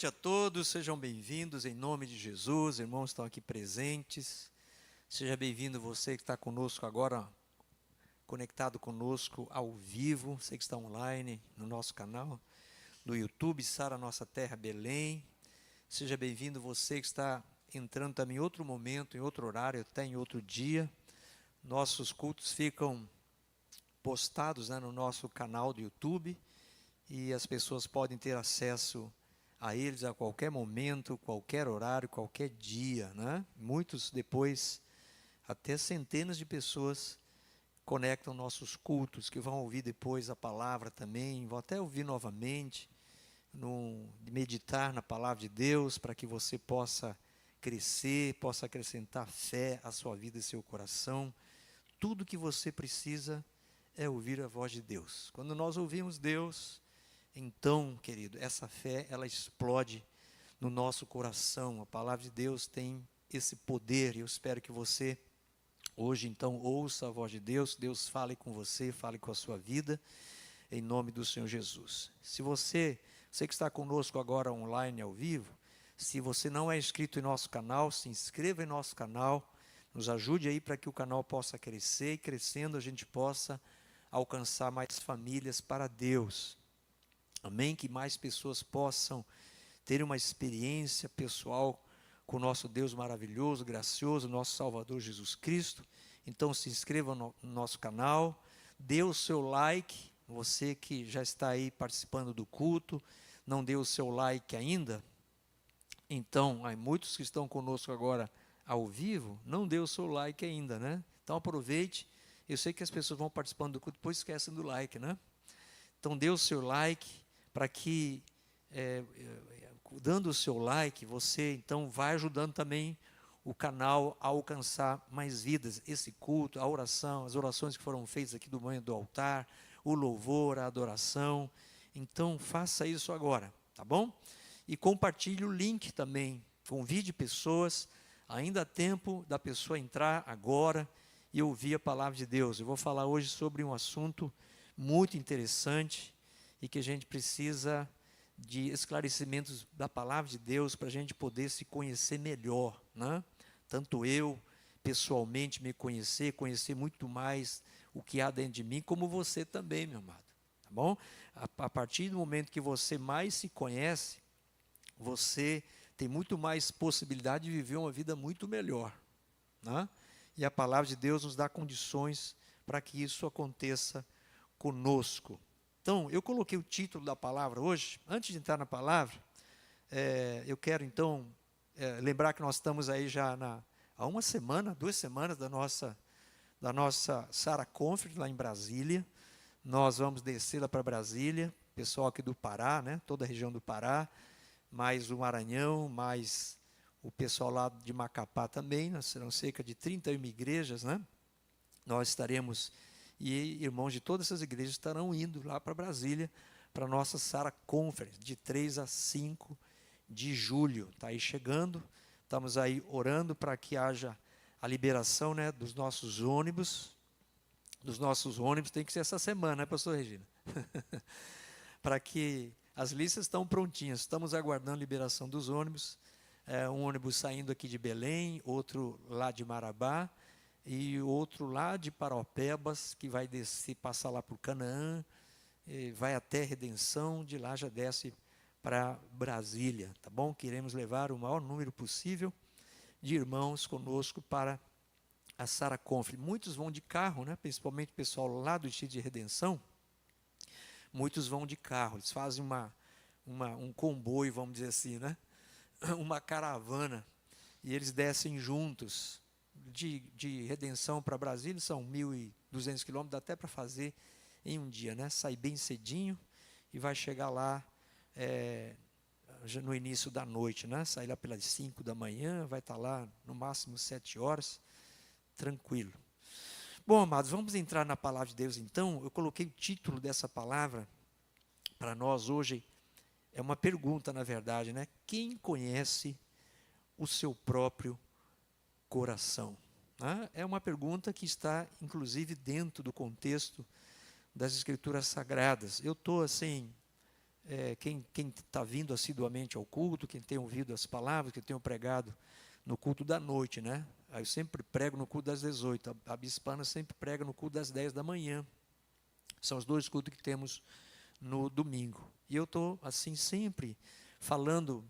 Boa noite a todos, sejam bem-vindos em nome de Jesus, irmãos estão aqui presentes. Seja bem-vindo você que está conosco agora, conectado conosco ao vivo, você que está online no nosso canal, no YouTube, Sara Nossa Terra Belém. Seja bem-vindo você que está entrando também em outro momento, em outro horário, até em outro dia. Nossos cultos ficam postados, no nosso canal do YouTube e as pessoas podem ter acesso a eles a qualquer momento, qualquer horário, qualquer dia, Muitos depois, até centenas de pessoas conectam nossos cultos, que vão ouvir depois a palavra também, vão até ouvir novamente, meditar na palavra de Deus, para que você possa crescer, possa acrescentar fé à sua vida e seu coração. Tudo que você precisa é ouvir a voz de Deus. Quando nós ouvimos Deus, então, querido, essa fé, ela explode no nosso coração. A palavra de Deus tem esse poder, e eu espero que você, hoje, então, ouça a voz de Deus, Deus fale com você, fale com a sua vida, em nome do Senhor Jesus. Se você que está conosco agora online, ao vivo, se você não é inscrito em nosso canal, se inscreva em nosso canal, nos ajude aí para que o canal possa crescer, e crescendo a gente possa alcançar mais famílias para Deus. Amém? Que mais pessoas possam ter uma experiência pessoal com o nosso Deus maravilhoso, gracioso, nosso Salvador Jesus Cristo. Então se inscreva no nosso canal, dê o seu like, você que já está aí participando do culto, não deu o seu like ainda, então, há muitos que estão conosco agora ao vivo, não deu o seu like ainda, Então aproveite, eu sei que as pessoas vão participando do culto, depois esquecem do like, Então dê o seu like, para que, dando o seu like, você então vai ajudando também o canal a alcançar mais vidas. Esse culto, a oração, as orações que foram feitas aqui do manhã do altar, o louvor, a adoração. Então faça isso agora, tá bom? E compartilhe o link também, convide pessoas, ainda há tempo da pessoa entrar agora e ouvir a palavra de Deus. Eu vou falar hoje sobre um assunto muito interessante, e que a gente precisa de esclarecimentos da palavra de Deus para a gente poder se conhecer melhor, Tanto eu, pessoalmente, me conhecer muito mais o que há dentro de mim, como você também, meu amado, tá bom? A partir do momento que você mais se conhece, você tem muito mais possibilidade de viver uma vida muito melhor, E a palavra de Deus nos dá condições para que isso aconteça conosco. Então, eu coloquei o título da palavra hoje. Antes de entrar na palavra, eu quero então lembrar que nós estamos aí já há 2 semanas da nossa Sara Conference lá em Brasília. Nós vamos descer lá para Brasília, pessoal aqui do Pará, toda a região do Pará, mais o Maranhão, mais o pessoal lá de Macapá também, serão cerca de 31 igrejas, Nós estaremos, e irmãos de todas essas igrejas estarão indo lá para Brasília, para a nossa Sara Conference, de 3 a 5 de julho. Está aí chegando, estamos aí orando para que haja a liberação dos nossos ônibus. Dos nossos ônibus, tem que ser essa semana, pastor Regina? Para que as listas estão prontinhas, estamos aguardando a liberação dos ônibus. Um ônibus saindo aqui de Belém, outro lá de Marabá, e outro lá de Paraupebas, que vai descer, passar lá por Canaã, vai até Redenção, de lá já desce para Brasília, tá bom? Queremos levar o maior número possível de irmãos conosco para a Sara Conference. Muitos vão de carro, principalmente o pessoal lá do Distrito de Redenção, muitos vão de carro, eles fazem um comboio, vamos dizer assim, uma caravana, e eles descem juntos, de Redenção para Brasília, são 1.200 quilômetros, dá até para fazer em um dia, sai bem cedinho e vai chegar lá no início da noite, sai lá pelas 5 da manhã, vai estar lá no máximo 7 horas, tranquilo. Bom, amados, vamos entrar na palavra de Deus então. Eu coloquei o título dessa palavra para nós hoje, é uma pergunta na verdade, Quem conhece o seu próprio coração? É uma pergunta que está, inclusive, dentro do contexto das Escrituras Sagradas. Eu estou, assim, quem está vindo assiduamente ao culto, quem tem ouvido as palavras, que eu tenho pregado no culto da noite, né? Aí eu sempre prego no culto das 18, a bispana sempre prega no culto das 10 da manhã. São os 2 cultos que temos no domingo. E eu estou, assim, sempre falando,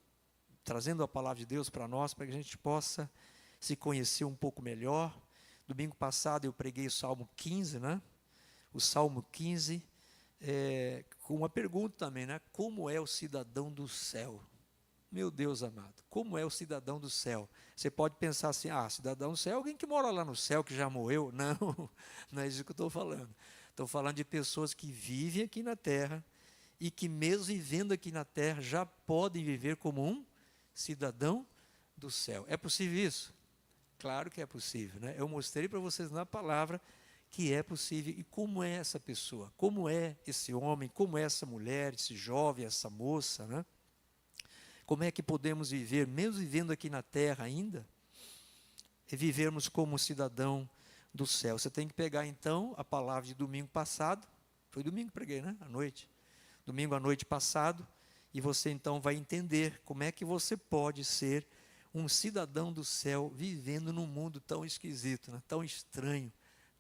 trazendo a palavra de Deus para nós, para que a gente possa se conhecer um pouco melhor. Domingo passado eu preguei o Salmo 15, né? O Salmo 15, com uma pergunta também, né? Como é o cidadão do céu? Meu Deus amado, como é o cidadão do céu? Você pode pensar assim, cidadão do céu é alguém que mora lá no céu, que já morreu. Não, não é isso que eu estou falando. Estou falando de pessoas que vivem aqui na terra e que mesmo vivendo aqui na terra já podem viver como um cidadão do céu. É possível isso? Claro que é possível, né? Eu mostrei para vocês na palavra que é possível. E como é essa pessoa? Como é esse homem? Como é essa mulher, esse jovem, essa moça, né? Como é que podemos viver, mesmo vivendo aqui na terra ainda, e vivermos como cidadão do céu? Você tem que pegar então a palavra de domingo passado, foi domingo que preguei, né? À noite. Domingo à noite passado, e você então vai entender como é que você pode ser um cidadão do céu vivendo num mundo tão esquisito, né? Tão estranho,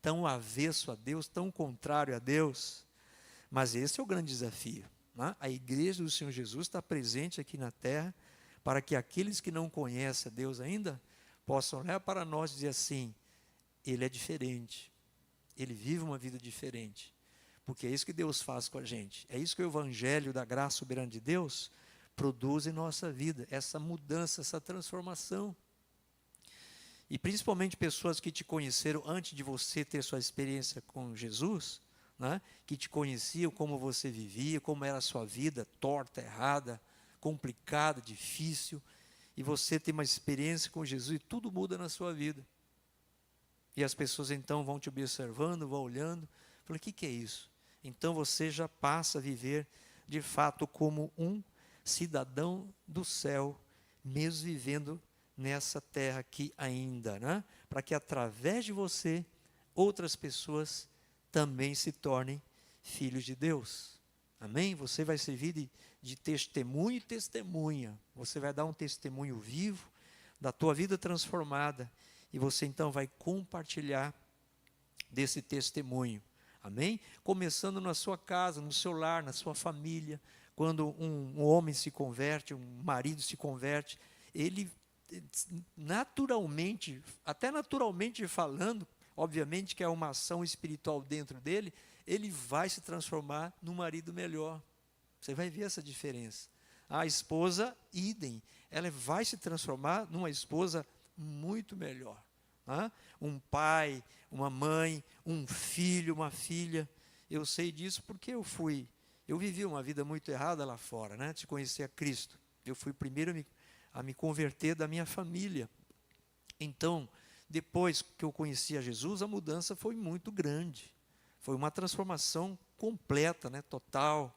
tão avesso a Deus, tão contrário a Deus. Mas esse é o grande desafio, né? A igreja do Senhor Jesus está presente aqui na terra para que aqueles que não conhecem a Deus ainda possam olhar para nós e dizer assim, ele é diferente, ele vive uma vida diferente. Porque é isso que Deus faz com a gente. É isso que o Evangelho da graça soberana de Deus produz em nossa vida. Essa mudança, essa transformação. E principalmente pessoas que te conheceram antes de você ter sua experiência com Jesus, né? Que te conheciam como você vivia, como era a sua vida, torta, errada, complicada, difícil. E você tem uma experiência com Jesus e tudo muda na sua vida. E as pessoas então vão te observando, vão olhando. Falando, o que é isso? Então você já passa a viver de fato como um cidadão do céu, mesmo vivendo nessa terra aqui ainda, né? Para que através de você, outras pessoas também se tornem filhos de Deus. Amém? Você vai servir de testemunho e testemunha. Você vai dar um testemunho vivo da tua vida transformada. E você então vai compartilhar desse testemunho. Amém? Começando na sua casa, no seu lar, na sua família. Quando um homem se converte, um marido se converte, ele naturalmente, até naturalmente falando, obviamente que é uma ação espiritual dentro dele, ele vai se transformar num marido melhor. Você vai ver essa diferença. A esposa, idem, ela vai se transformar numa esposa muito melhor. Um pai, uma mãe, um filho, uma filha. Eu sei disso porque eu vivi uma vida muito errada lá fora, né? De conhecer a Cristo. Eu fui o primeiro a me converter da minha família. Então, depois que eu conheci a Jesus, a mudança foi muito grande. Foi uma transformação completa, né? Total.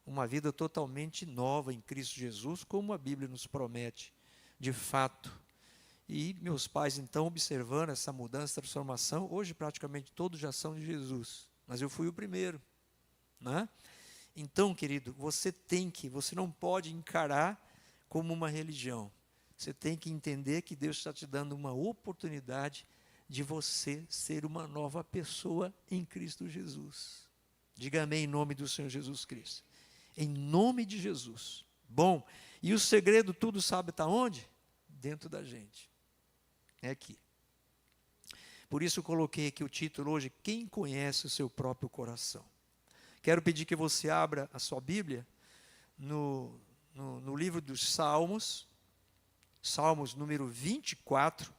Uma vida totalmente nova em Cristo Jesus, como a Bíblia nos promete, de fato. E meus pais, então, observando essa mudança, transformação, hoje praticamente todos já são de Jesus, mas eu fui o primeiro, né? Então, querido, você não pode encarar como uma religião. Você tem que entender que Deus está te dando uma oportunidade de você ser uma nova pessoa em Cristo Jesus. Diga amém em nome do Senhor Jesus Cristo. Em nome de Jesus. Bom, e o segredo tudo sabe está onde? Dentro da gente. É aqui. Por isso eu coloquei aqui o título hoje, Quem conhece o seu próprio coração? Quero pedir que você abra a sua Bíblia no livro dos Salmos, Salmos número 24.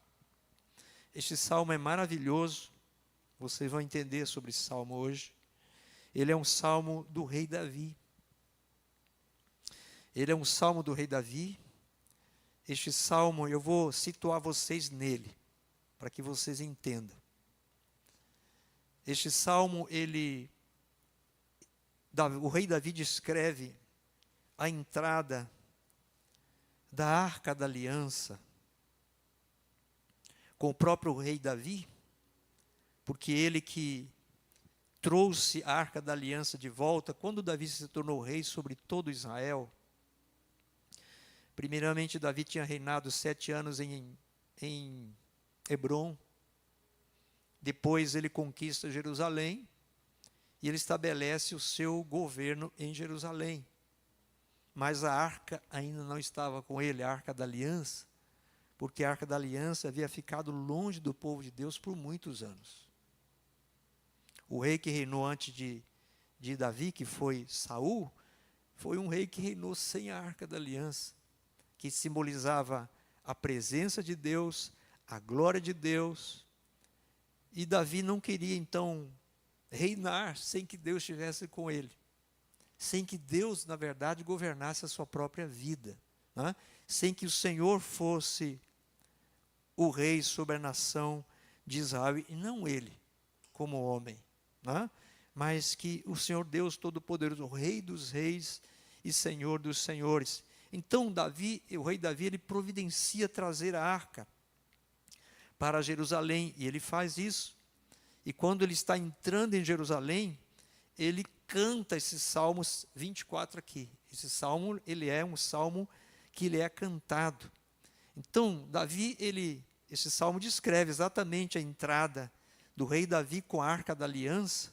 Este salmo é maravilhoso, vocês vão entender sobre esse salmo hoje. Ele é um salmo do rei Davi. Ele é um salmo do rei Davi. Este salmo, eu vou situar vocês nele, para que vocês entendam. Este salmo, o rei Davi descreve a entrada da Arca da Aliança com o próprio rei Davi, porque ele que trouxe a Arca da Aliança de volta, quando Davi se tornou rei sobre todo Israel. Primeiramente, Davi tinha reinado 7 anos em Hebrom. Depois ele conquista Jerusalém e ele estabelece o seu governo em Jerusalém. Mas a arca ainda não estava com ele, a Arca da Aliança, porque a Arca da Aliança havia ficado longe do povo de Deus por muitos anos. O rei que reinou antes de Davi, que foi Saul, foi um rei que reinou sem a Arca da Aliança, que simbolizava a presença de Deus, a glória de Deus. E Davi não queria, então, reinar sem que Deus estivesse com ele, sem que Deus, na verdade, governasse a sua própria vida, né? Sem que o Senhor fosse o rei sobre a nação de Israel, e não ele, como homem, né? Mas que o Senhor Deus Todo-Poderoso, o Rei dos reis e Senhor dos senhores. Então, Davi, o rei Davi, ele providencia trazer a arca para Jerusalém, e ele faz isso. E quando ele está entrando em Jerusalém, ele canta esses Salmos 24 aqui. Esse salmo, ele é um salmo que ele é cantado. Então, Davi, esse salmo descreve exatamente a entrada do rei Davi com a Arca da Aliança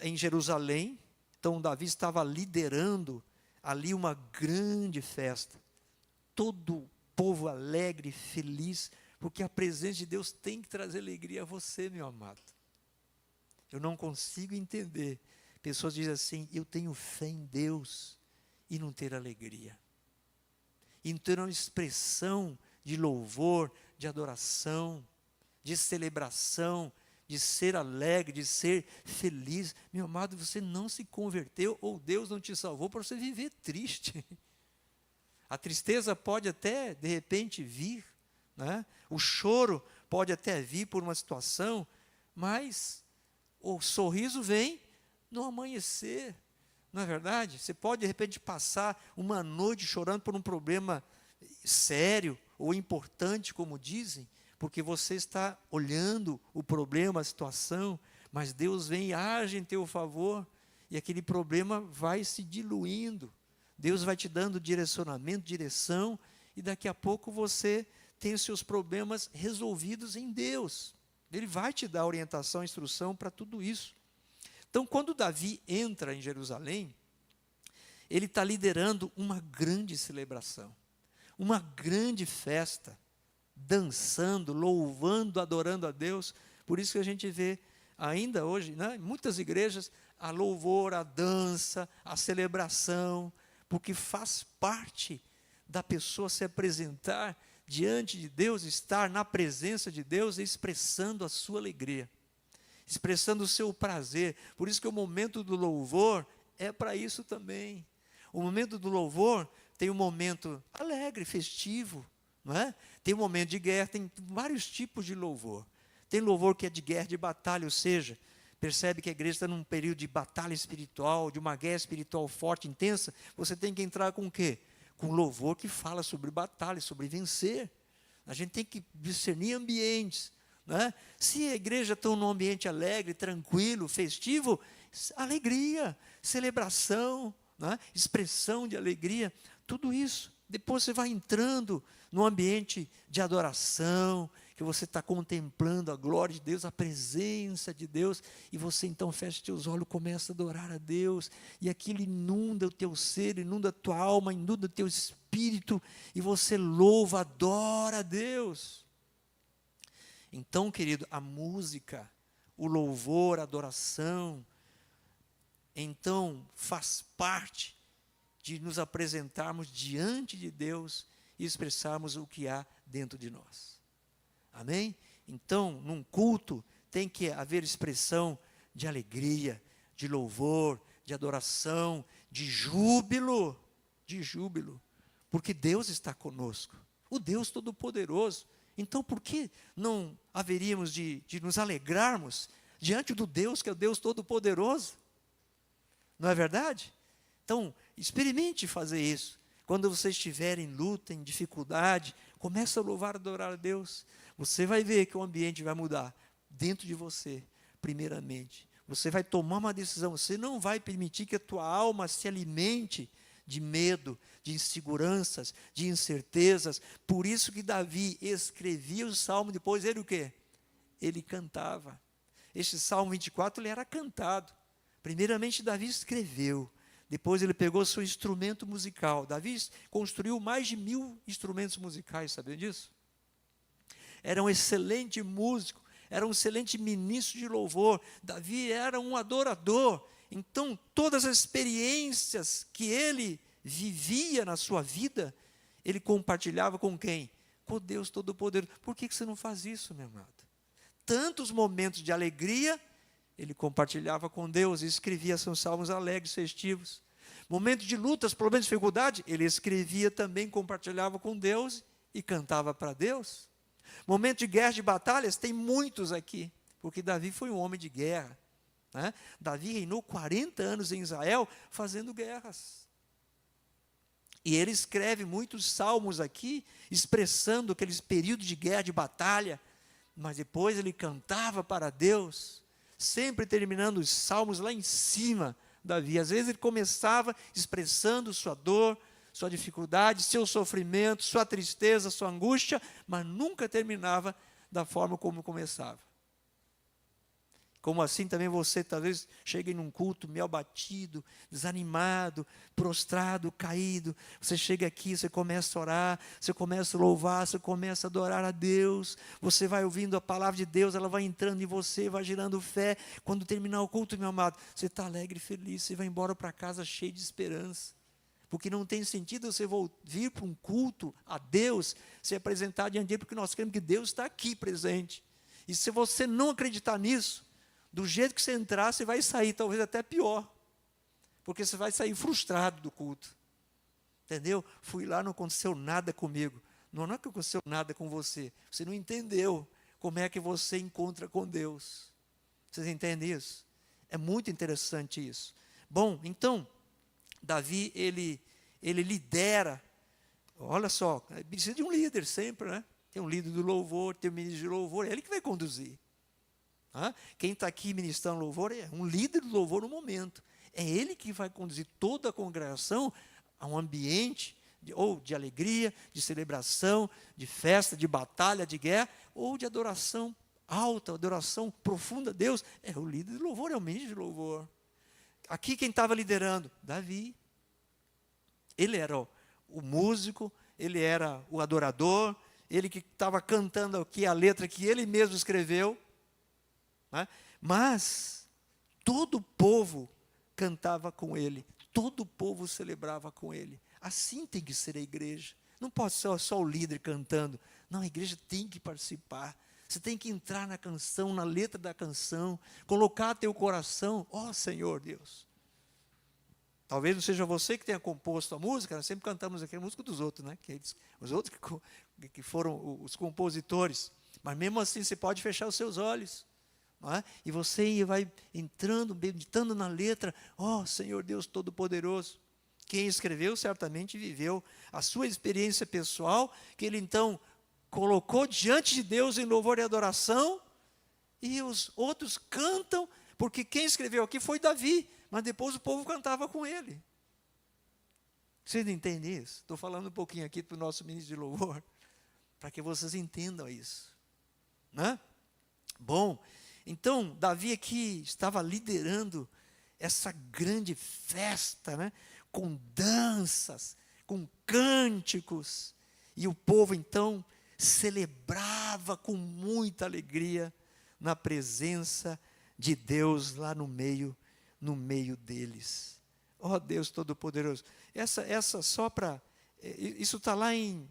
em Jerusalém. Então, Davi estava liderando ali uma grande festa. Todo o povo alegre, feliz, porque a presença de Deus tem que trazer alegria a você, meu amado. Eu não consigo entender. Pessoas dizem assim, eu tenho fé em Deus, e não ter alegria. E não ter uma expressão de louvor, de adoração, de celebração, de ser alegre, de ser feliz. Meu amado, você não se converteu, ou Deus não te salvou para você viver triste. A tristeza pode até, de repente, vir, né? O choro pode até vir por uma situação, mas o sorriso vem no amanhecer, não é verdade? Você pode, de repente, passar uma noite chorando por um problema sério ou importante, como dizem, porque você está olhando o problema, a situação, mas Deus vem e age em teu favor, e aquele problema vai se diluindo. Deus vai te dando direcionamento, direção, e daqui a pouco você tem os seus problemas resolvidos em Deus. Ele vai te dar orientação, instrução para tudo isso. Então, quando Davi entra em Jerusalém, ele está liderando uma grande celebração, uma grande festa, dançando, louvando, adorando a Deus. Por isso que a gente vê ainda hoje, né, em muitas igrejas, a louvor, a dança, a celebração, porque faz parte da pessoa se apresentar diante de Deus, estar na presença de Deus, expressando a sua alegria, expressando o seu prazer. Por isso que o momento do louvor é para isso também. O momento do louvor tem um momento alegre, festivo, não é? Tem um momento de guerra, tem vários tipos de louvor. Tem louvor que é de guerra, de batalha, ou seja, percebe que a igreja está num período de batalha espiritual, de uma guerra espiritual forte, intensa. Você tem que entrar com o quê? Com louvor que fala sobre batalha, sobre vencer. A gente tem que discernir ambientes, né? Se a igreja está num ambiente alegre, tranquilo, festivo, alegria, celebração, né? Expressão de alegria, tudo isso. Depois você vai entrando num ambiente de adoração, que você está contemplando a glória de Deus, a presença de Deus, e você então fecha teus olhos, começa a adorar a Deus, e aquilo inunda o teu ser, inunda a tua alma, inunda o teu espírito, e você louva, adora a Deus. Então, querido, a música, o louvor, a adoração, então faz parte de nos apresentarmos diante de Deus e expressarmos o que há dentro de nós. Amém? Então, num culto, tem que haver expressão de alegria, de louvor, de adoração, de júbilo, porque Deus está conosco, o Deus Todo-Poderoso. Então, por que não haveríamos de nos alegrarmos diante do Deus que é o Deus Todo-Poderoso? Não é verdade? Então, experimente fazer isso. Quando você estiver em luta, em dificuldade, comece a louvar e adorar a Deus. Você vai ver que o ambiente vai mudar. dentro de você, primeiramente. Você vai tomar uma decisão, você não vai permitir que a tua alma se alimente de medo, de inseguranças, de incertezas. Por isso que Davi escrevia o salmo, depois ele o quê? Ele cantava. Este Salmo 24, ele era cantado. Primeiramente Davi escreveu, depois ele pegou seu instrumento musical. Davi construiu mais de 1000 instrumentos musicais, sabia disso? Era um excelente músico, era um excelente ministro de louvor. Davi era um adorador. Então, todas as experiências que ele vivia na sua vida, ele compartilhava com quem? Com Deus Todo-Poderoso. Por que você não faz isso, meu amado? Tantos momentos de alegria, ele compartilhava com Deus e escrevia seus salmos alegres, festivos. Momentos de lutas, problemas, dificuldade, ele escrevia também, compartilhava com Deus e cantava para Deus. Momentos de guerra, de batalhas, tem muitos aqui, porque Davi foi um homem de guerra, né? Davi reinou 40 anos em Israel, fazendo guerras. E ele escreve muitos salmos aqui, expressando aqueles períodos de guerra, de batalha, mas depois ele cantava para Deus, sempre terminando os salmos lá em cima, Davi. Às vezes ele começava expressando sua dor, sua dificuldade, seu sofrimento, sua tristeza, sua angústia, mas nunca terminava da forma como começava. Como assim também você talvez chegue num culto meio abatido, desanimado, prostrado, caído. Você chega aqui, você começa a orar, você começa a louvar, você começa a adorar a Deus. Você vai ouvindo a palavra de Deus, ela vai entrando em você, vai gerando fé. Quando terminar o culto, meu amado, você está alegre e feliz, você vai embora para casa cheio de esperança. Porque não tem sentido você vir para um culto a Deus, se apresentar diante dele, porque nós queremos que Deus está aqui presente. E se você não acreditar nisso, do jeito que você entrar, você vai sair talvez até pior, porque você vai sair frustrado do culto, entendeu? Fui lá, não aconteceu nada comigo. Não é que aconteceu nada com você, você não entendeu como é que você encontra com Deus. Vocês entendem isso? É muito interessante isso. Bom, então, Davi, ele lidera, olha só, precisa de um líder sempre, né? Tem um líder do louvor, tem um ministro de louvor, é ele que vai conduzir. Quem está aqui ministrando louvor é um líder do louvor no momento. É ele que vai conduzir toda a congregação a um ambiente ou de alegria, de celebração, de festa, de batalha, de guerra, ou de adoração alta, adoração profunda a Deus. É o líder do louvor, é o ministro de louvor. Aqui quem estava liderando? Davi. Ele era o músico, ele era o adorador, ele que estava cantando aqui a letra que ele mesmo escreveu. Mas todo o povo cantava com ele, todo o povo celebrava com ele. Assim tem que ser a igreja. Não pode ser só o líder cantando. Não, a igreja tem que participar. Você tem que entrar na canção, na letra da canção, colocar teu coração, ó Senhor Deus. Talvez não seja você que tenha composto a música, nós sempre cantamos aqui a música dos outros, né? Os outros que foram os compositores. Mas mesmo assim você pode fechar os seus olhos. E você vai entrando, meditando na letra, ó Senhor Deus Todo-Poderoso. Quem escreveu certamente viveu a sua experiência pessoal, que ele então colocou diante de Deus em louvor e adoração, e os outros cantam, porque quem escreveu aqui foi Davi, mas depois o povo cantava com ele. Vocês entendem isso? Estou falando um pouquinho aqui para o nosso ministro de louvor, para que vocês entendam isso. Bom, então, Davi aqui estava liderando essa grande festa, né? Com danças, com cânticos, e o povo então celebrava com muita alegria na presença de Deus lá no meio deles. Ó Deus Todo-Poderoso. Essa só para, isso está lá em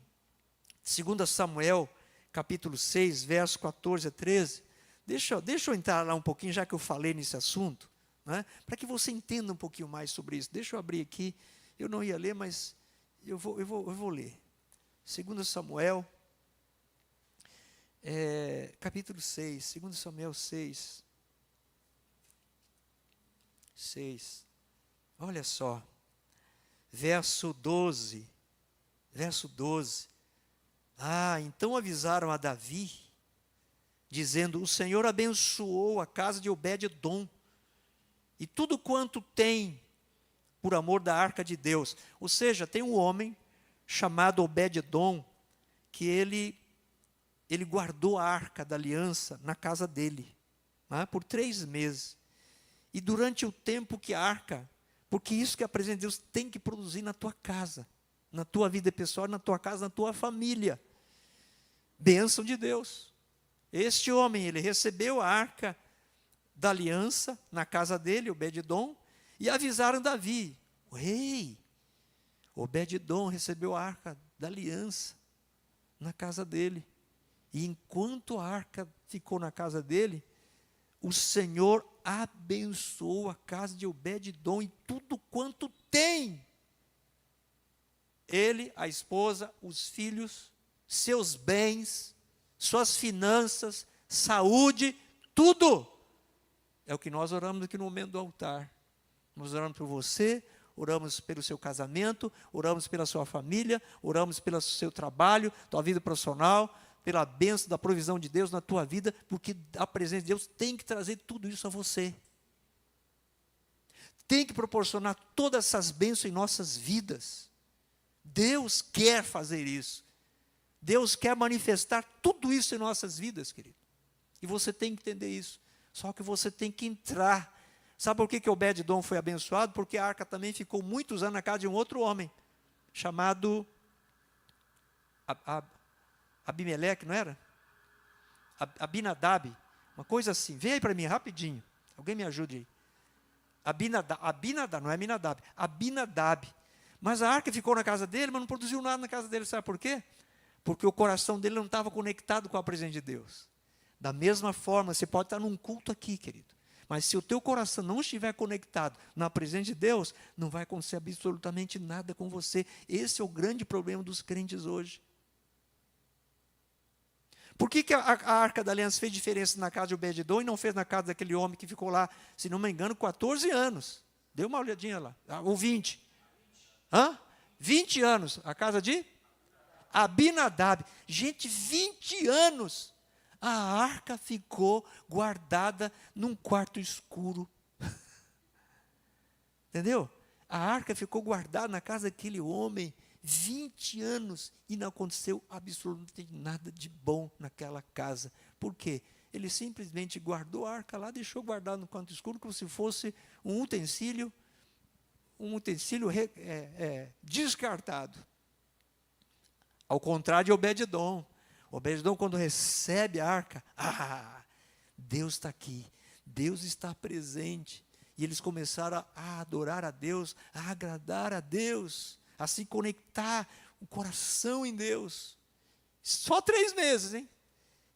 2 Samuel, capítulo 6, verso 14 a 13. Deixa eu entrar lá um pouquinho, já que eu falei nesse assunto, né, para que você entenda um pouquinho mais sobre isso. Deixa eu abrir aqui, eu não ia ler, mas eu vou ler. 2 Samuel, capítulo 6, 2 Samuel 6. Olha só, verso 12. Então avisaram a Davi, dizendo: o Senhor abençoou a casa de Obed-edom, e tudo quanto tem, por amor da arca de Deus. Ou seja, tem um homem chamado Obed-edom, que ele guardou a arca da aliança na casa dele, por 3 meses. E durante o tempo que a arca, porque isso que a presença de Deus tem que produzir na tua casa, na tua vida pessoal, na tua casa, na tua família. Bênção de Deus. Este homem, ele recebeu a arca da aliança na casa dele, Obed-edom, e avisaram Davi: o rei, Obed-edom recebeu a arca da aliança na casa dele. E enquanto a arca ficou na casa dele, o Senhor abençoou a casa de Obed-edom e tudo quanto tem. Ele, a esposa, os filhos, seus bens, suas finanças, saúde, tudo. É o que nós oramos aqui no momento do altar. Nós oramos por você, oramos pelo seu casamento, oramos pela sua família, oramos pelo seu trabalho, tua vida profissional, pela bênção da provisão de Deus na tua vida, porque a presença de Deus tem que trazer tudo isso a você. Tem que proporcionar todas essas bênçãos em nossas vidas. Deus quer fazer isso. Deus quer manifestar tudo isso em nossas vidas, querido. E você tem que entender isso. Só que você tem que entrar. Sabe por que Obed-edom foi abençoado? Porque a arca também ficou muitos anos na casa de um outro homem, chamado Abimeleque, não era? Abinadab, uma coisa assim. Vem aí para mim, rapidinho. Alguém me ajude aí. Abinadab, não é Aminadab. Abinadab. Mas a arca ficou na casa dele, mas não produziu nada na casa dele. Sabe por quê? Porque o coração dele não estava conectado com a presença de Deus. Da mesma forma, você pode estar num culto aqui, querido. Mas se o teu coração não estiver conectado na presença de Deus, não vai acontecer absolutamente nada com você. Esse é o grande problema dos crentes hoje. Por que a arca da aliança fez diferença na casa de Obed-edom e não fez na casa daquele homem que ficou lá, se não me engano, 14 anos? Dê uma olhadinha lá. Ou 20. 20 anos. A casa de Abinadab. Gente, 20 anos. A arca ficou guardada num quarto escuro. Entendeu? A arca ficou guardada na casa daquele homem 20 anos e não aconteceu absolutamente nada de bom naquela casa. Por quê? Ele simplesmente guardou a arca lá, deixou guardado no canto escuro como se fosse um utensílio descartado. Ao contrário de Obed-edom. Obed-edom, quando recebe a arca, Deus está aqui, Deus está presente. E eles começaram a adorar a Deus, a agradar a Deus, a se conectar o coração em Deus. Só 3 meses, hein?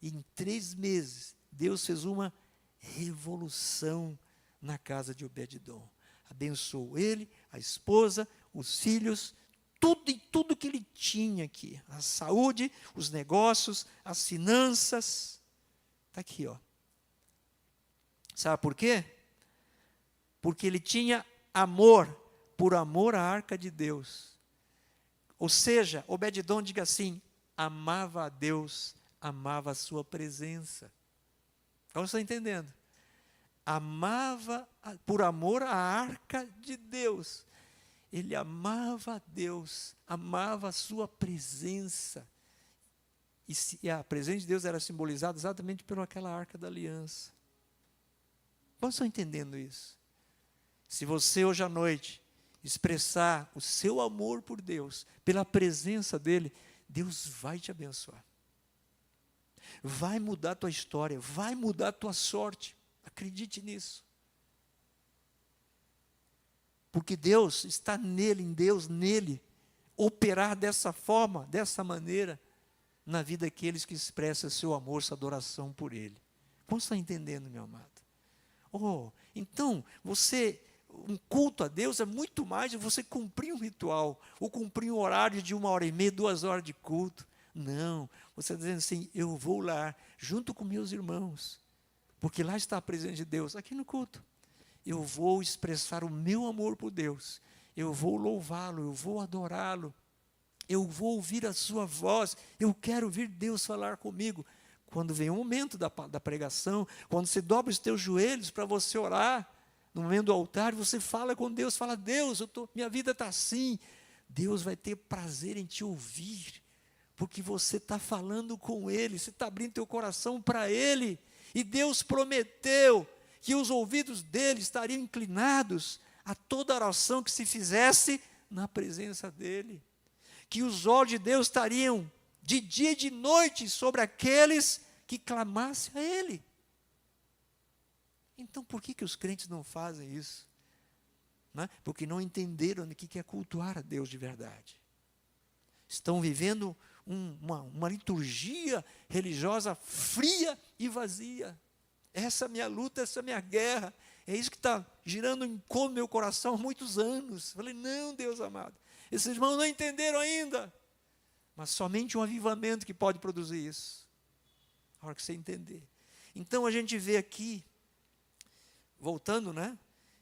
E em 3 meses, Deus fez uma revolução na casa de Obed-edom. Abençoou ele, a esposa, os filhos, tudo que ele tinha aqui. A saúde, os negócios, as finanças. Está aqui, ó. Sabe por quê? Porque ele tinha amor, por amor à arca de Deus. Ou seja, Obed-edom, diga assim, amava a Deus, amava a sua presença. Então você está entendendo? Amava, por amor à arca de Deus. Ele amava a Deus, amava a sua presença. E a presença de Deus era simbolizada exatamente por aquela arca da aliança. Vocês estão entendendo isso? Se você hoje à noite expressar o seu amor por Deus, pela presença dEle, Deus vai te abençoar. Vai mudar a tua história, vai mudar a tua sorte. Acredite nisso. Porque Deus está nele, em Deus, nele, operar dessa forma, dessa maneira, na vida daqueles que expressam seu amor, sua adoração por Ele. Você está entendendo, meu amado? Então, um culto a Deus é muito mais de você cumprir um ritual, ou cumprir um horário de 1h30, 2 horas de culto. Não, você está dizendo assim, eu vou lá, junto com meus irmãos, porque lá está a presença de Deus, aqui no culto. Eu vou expressar o meu amor por Deus, eu vou louvá-lo, eu vou adorá-lo, eu vou ouvir a sua voz, eu quero ouvir Deus falar comigo. quando vem o momento da pregação, quando você dobra os teus joelhos para você orar, no momento do altar, você fala com Deus, fala, Deus, minha vida está assim. Deus vai ter prazer em te ouvir, porque você está falando com Ele, você está abrindo teu coração para Ele, e Deus prometeu que os ouvidos dele estariam inclinados a toda oração que se fizesse na presença dele, que os olhos de Deus estariam de dia e de noite sobre aqueles que clamassem a Ele. Então, por que os crentes não fazem isso? Não é? Porque não entenderam o que é cultuar a Deus de verdade. Estão vivendo uma liturgia religiosa fria e vazia. Essa é a minha luta, essa é a minha guerra. É isso que está girando em no meu coração há muitos anos. Falei, não, Deus amado, esses irmãos não entenderam ainda. Mas somente um avivamento que pode produzir isso. A hora que você entender. Então a gente vê aqui, voltando, né?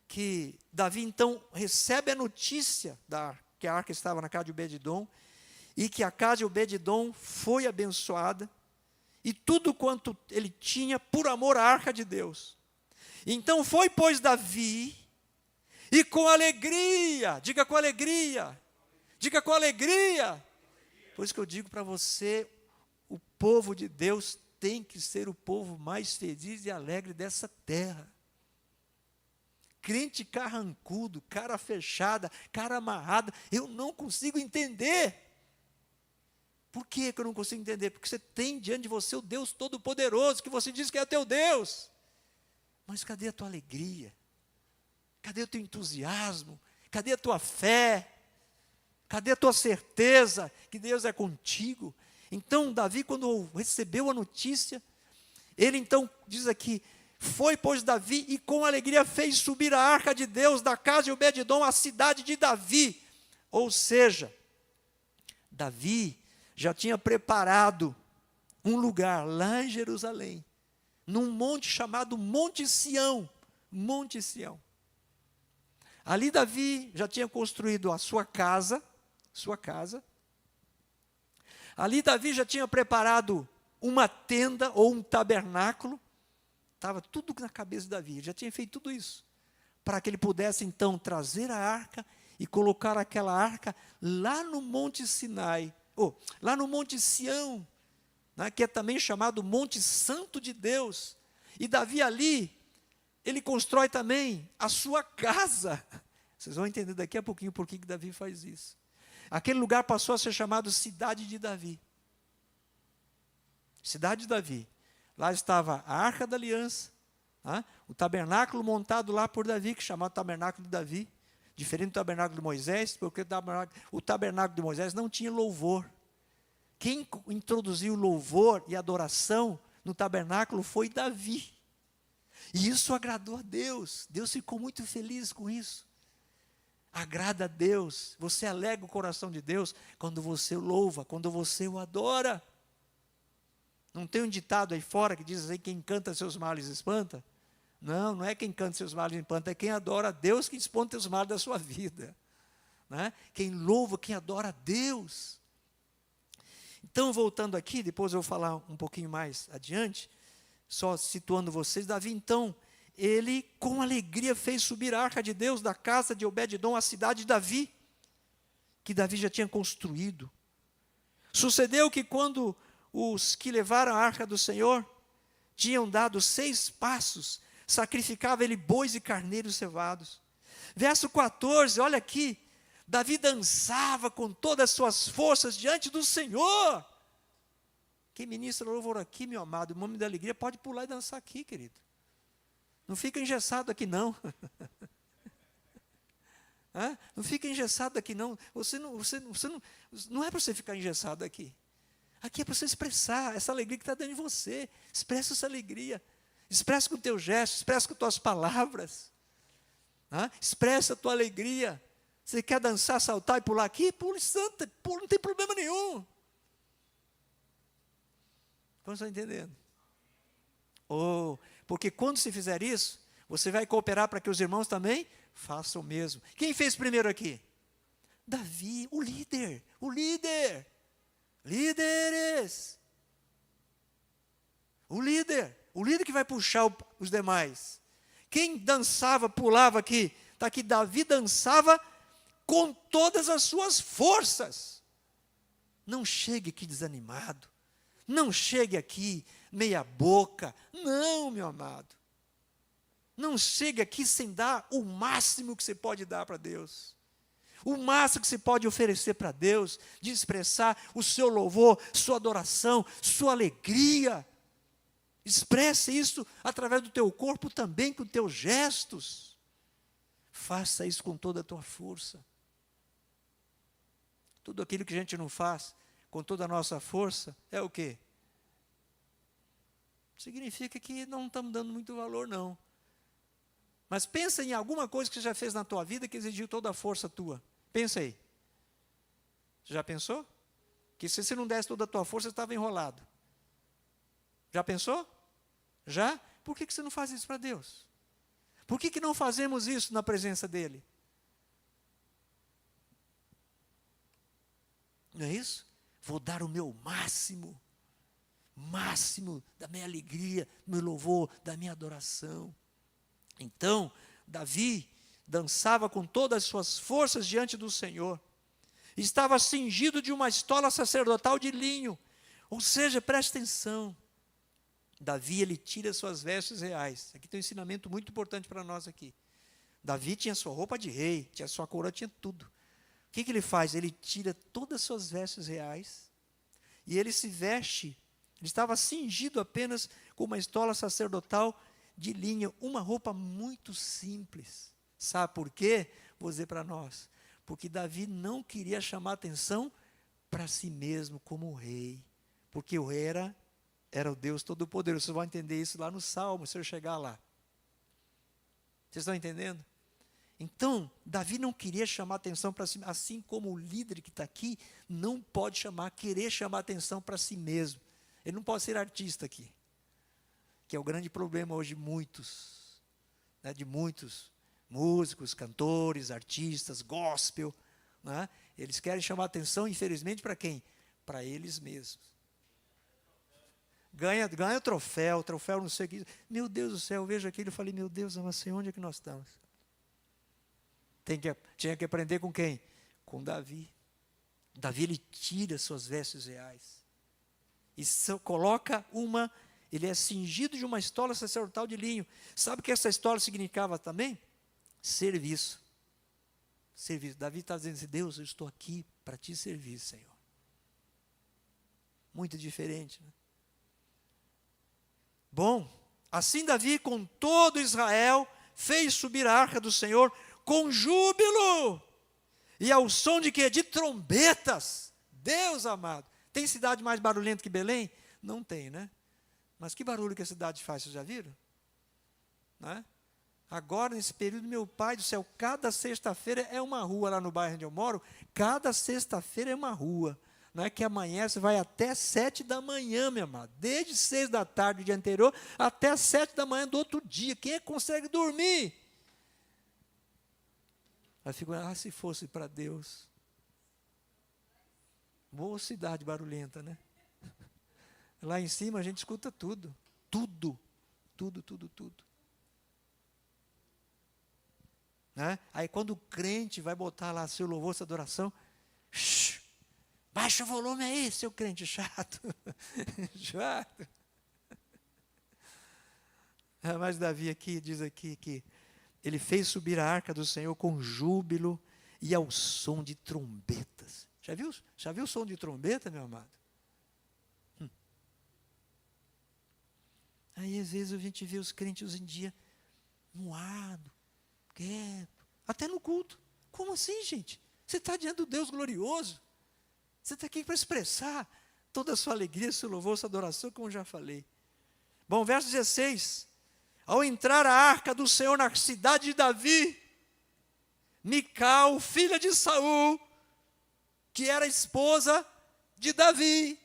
Que Davi então recebe a notícia que a arca estava na casa de Obed-edom, e que a casa de Obed-edom foi abençoada, e tudo quanto ele tinha por amor à arca de Deus. Então foi, pois, Davi, e com alegria, diga com alegria, por isso que eu digo para você, o povo de Deus tem que ser o povo mais feliz e alegre dessa terra. Crente carrancudo, cara fechada, cara amarrada, eu não consigo entender. Por que eu não consigo entender? Porque você tem diante de você o Deus Todo-Poderoso, que você diz que é teu Deus. Mas cadê a tua alegria? Cadê o teu entusiasmo? Cadê a tua fé? Cadê a tua certeza que Deus é contigo? Então, Davi, quando recebeu a notícia, ele então diz aqui, foi, pois, Davi, e com alegria fez subir a arca de Deus da casa de Obed-edom à cidade de Davi. Ou seja, Davi já tinha preparado um lugar lá em Jerusalém, num monte chamado Monte Sião. Monte Sião. Ali Davi já tinha construído a sua casa. Ali Davi já tinha preparado uma tenda ou um tabernáculo. Estava tudo na cabeça de Davi, já tinha feito tudo isso, para que ele pudesse então trazer a arca e colocar aquela arca lá no Monte Sinai, lá no Monte Sião, né, que é também chamado Monte Santo de Deus. E Davi ali, ele constrói também a sua casa. Vocês vão entender daqui a pouquinho por que Davi faz isso. Aquele lugar passou a ser chamado Cidade de Davi. Cidade de Davi. Lá estava a Arca da Aliança, o tabernáculo montado lá por Davi, que chamado Tabernáculo de Davi, diferente do tabernáculo de Moisés, porque o tabernáculo de Moisés não tinha louvor. Quem introduziu louvor e adoração no tabernáculo foi Davi. E isso agradou a Deus. Deus ficou muito feliz com isso. Agrada a Deus. Você alegra o coração de Deus quando você o louva, quando você o adora. Não tem um ditado aí fora que diz assim, quem canta seus males espanta? Não, não é quem canta seus males espanta, é quem adora a Deus que espanta os males da sua vida. Né? Quem louva, quem adora a Deus. Então, voltando aqui, depois eu vou falar um pouquinho mais adiante, só situando vocês, Davi, então, ele com alegria fez subir a arca de Deus da casa de Obed-edom à cidade de Davi, que Davi já tinha construído. Sucedeu que quando os que levaram a arca do Senhor tinham dado 6 passos, sacrificava ele bois e carneiros cevados. Verso 14, olha aqui, Davi dançava com todas as suas forças diante do Senhor. Quem ministra louvor aqui, meu amado, o nome da alegria, pode pular e dançar aqui, querido. Não fica engessado aqui, não. Não fica engessado aqui, não. Não é para você ficar engessado aqui. Aqui é para você expressar essa alegria que está dentro de você. Expressa essa alegria. Expressa com o teu gesto, expressa com as tuas palavras. Expressa a tua alegria. Você quer dançar, saltar e pular aqui? Pule santa, pula, não tem problema nenhum. Como estão entendendo? Porque quando se fizer isso, você vai cooperar para que os irmãos também façam o mesmo. Quem fez primeiro aqui? Davi, o líder. Líderes. O líder que vai puxar os demais. Quem dançava, pulava aqui, está aqui, Davi dançava com todas as suas forças. Não chegue aqui desanimado, não chegue aqui meia boca, não, meu amado. Não chegue aqui sem dar o máximo que você pode dar para Deus. O máximo que você pode oferecer para Deus, de expressar o seu louvor, sua adoração, sua alegria. Expresse isso através do teu corpo também, com os teus gestos. Faça isso com toda a tua força. Tudo aquilo que a gente não faz com toda a nossa força é o quê? Significa que não estamos dando muito valor, não. Mas pensa em alguma coisa que você já fez na tua vida que exigiu toda a força tua. Pensa aí. Você já pensou? Que se você não desse toda a tua força, você estava enrolado. Já pensou? Já? Por que você não faz isso para Deus? Por que não fazemos isso na presença dEle? Não é isso? Vou dar o meu máximo. Máximo da minha alegria, do meu louvor, da minha adoração. Então, Davi dançava com todas as suas forças diante do Senhor. Estava cingido de uma estola sacerdotal de linho. Ou seja, preste atenção. Davi, ele tira suas vestes reais. Aqui tem um ensinamento muito importante para nós aqui. Davi tinha sua roupa de rei, tinha sua coroa, tinha tudo. O que ele faz? Ele tira todas as suas vestes reais e ele se veste. Ele estava cingido apenas com uma estola sacerdotal de linho, uma roupa muito simples. Sabe por quê? Vou dizer para nós. Porque Davi não queria chamar atenção para si mesmo como rei. Porque o rei era o Deus Todo-Poderoso. Vocês vão entender isso lá no Salmo, se eu chegar lá. Vocês estão entendendo? Então, Davi não queria chamar atenção para si, assim como o líder que está aqui não pode querer chamar atenção para si mesmo. Ele não pode ser artista aqui, que é o grande problema hoje de muitos músicos, cantores, artistas, gospel. Né? Eles querem chamar atenção, infelizmente, para quem? Para eles mesmos. Ganha troféu não sei o que. Meu Deus do céu, eu vejo aquilo e falei, meu Deus, mas sei onde é que nós estamos. Tinha que aprender com quem? Com Davi. Davi, ele tira suas vestes reais. E coloca ele é cingido de uma estola sacerdotal de linho. Sabe o que essa estola significava também? Serviço. Serviço. Davi está dizendo assim, Deus, eu estou aqui para te servir, Senhor. Muito diferente, né? Bom, assim Davi com todo Israel fez subir a arca do Senhor com júbilo. E ao som de quê? De trombetas. Deus amado. Tem cidade mais barulhenta que Belém? Não tem, né? Mas que barulho que a cidade faz, vocês já viram? Né? Agora, nesse período, meu pai do céu, cada sexta-feira é uma rua lá no bairro onde eu moro, cada sexta-feira é uma rua. Não é que amanhece, vai até 7 da manhã, meu amado. Desde 6 da tarde do dia anterior até 7 da manhã do outro dia. Quem é que consegue dormir? Aí fico, se fosse para Deus. Boa cidade barulhenta, né? Lá em cima a gente escuta tudo. Tudo. Né? Aí quando o crente vai botar lá seu louvor, sua adoração, baixa o volume aí, seu crente chato. Chato. Mas Davi aqui diz aqui que ele fez subir a arca do Senhor com júbilo e ao som de trombetas. Já viu o som de trombeta, meu amado? Aí, às vezes, a gente vê os crentes hoje em dia moado, quieto, até no culto. Como assim, gente? Você está diante do Deus glorioso. Você está aqui para expressar toda a sua alegria, seu louvor, sua adoração, como eu já falei. Bom, verso 16. Ao entrar a arca do Senhor na cidade de Davi, Mical, filha de Saul, que era esposa de Davi,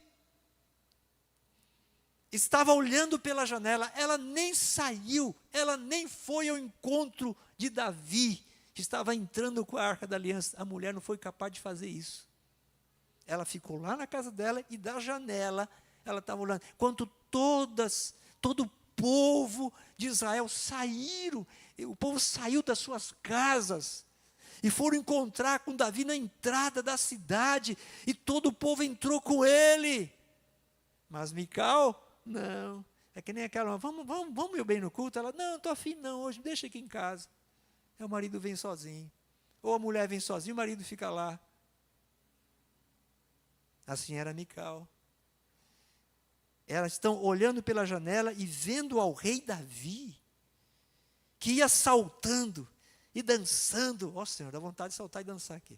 estava olhando pela janela. Ela nem saiu, ela nem foi ao encontro de Davi, que estava entrando com a arca da aliança. A mulher não foi capaz de fazer isso. Ela ficou lá na casa dela e da janela ela estava olhando. Enquanto todo o povo de Israel saíram, o povo saiu das suas casas, e foram encontrar com Davi na entrada da cidade, e todo o povo entrou com ele. Mas Mical, não, é que nem aquela, vamos meu bem no culto? Ela, não estou afim não, hoje deixa aqui em casa. Aí o marido vem sozinho, ou a mulher vem sozinha, o marido fica lá. Assim era Mical. Elas estão olhando pela janela e vendo ao rei Davi, que ia saltando e dançando. Ó Senhor, dá vontade de saltar e dançar aqui.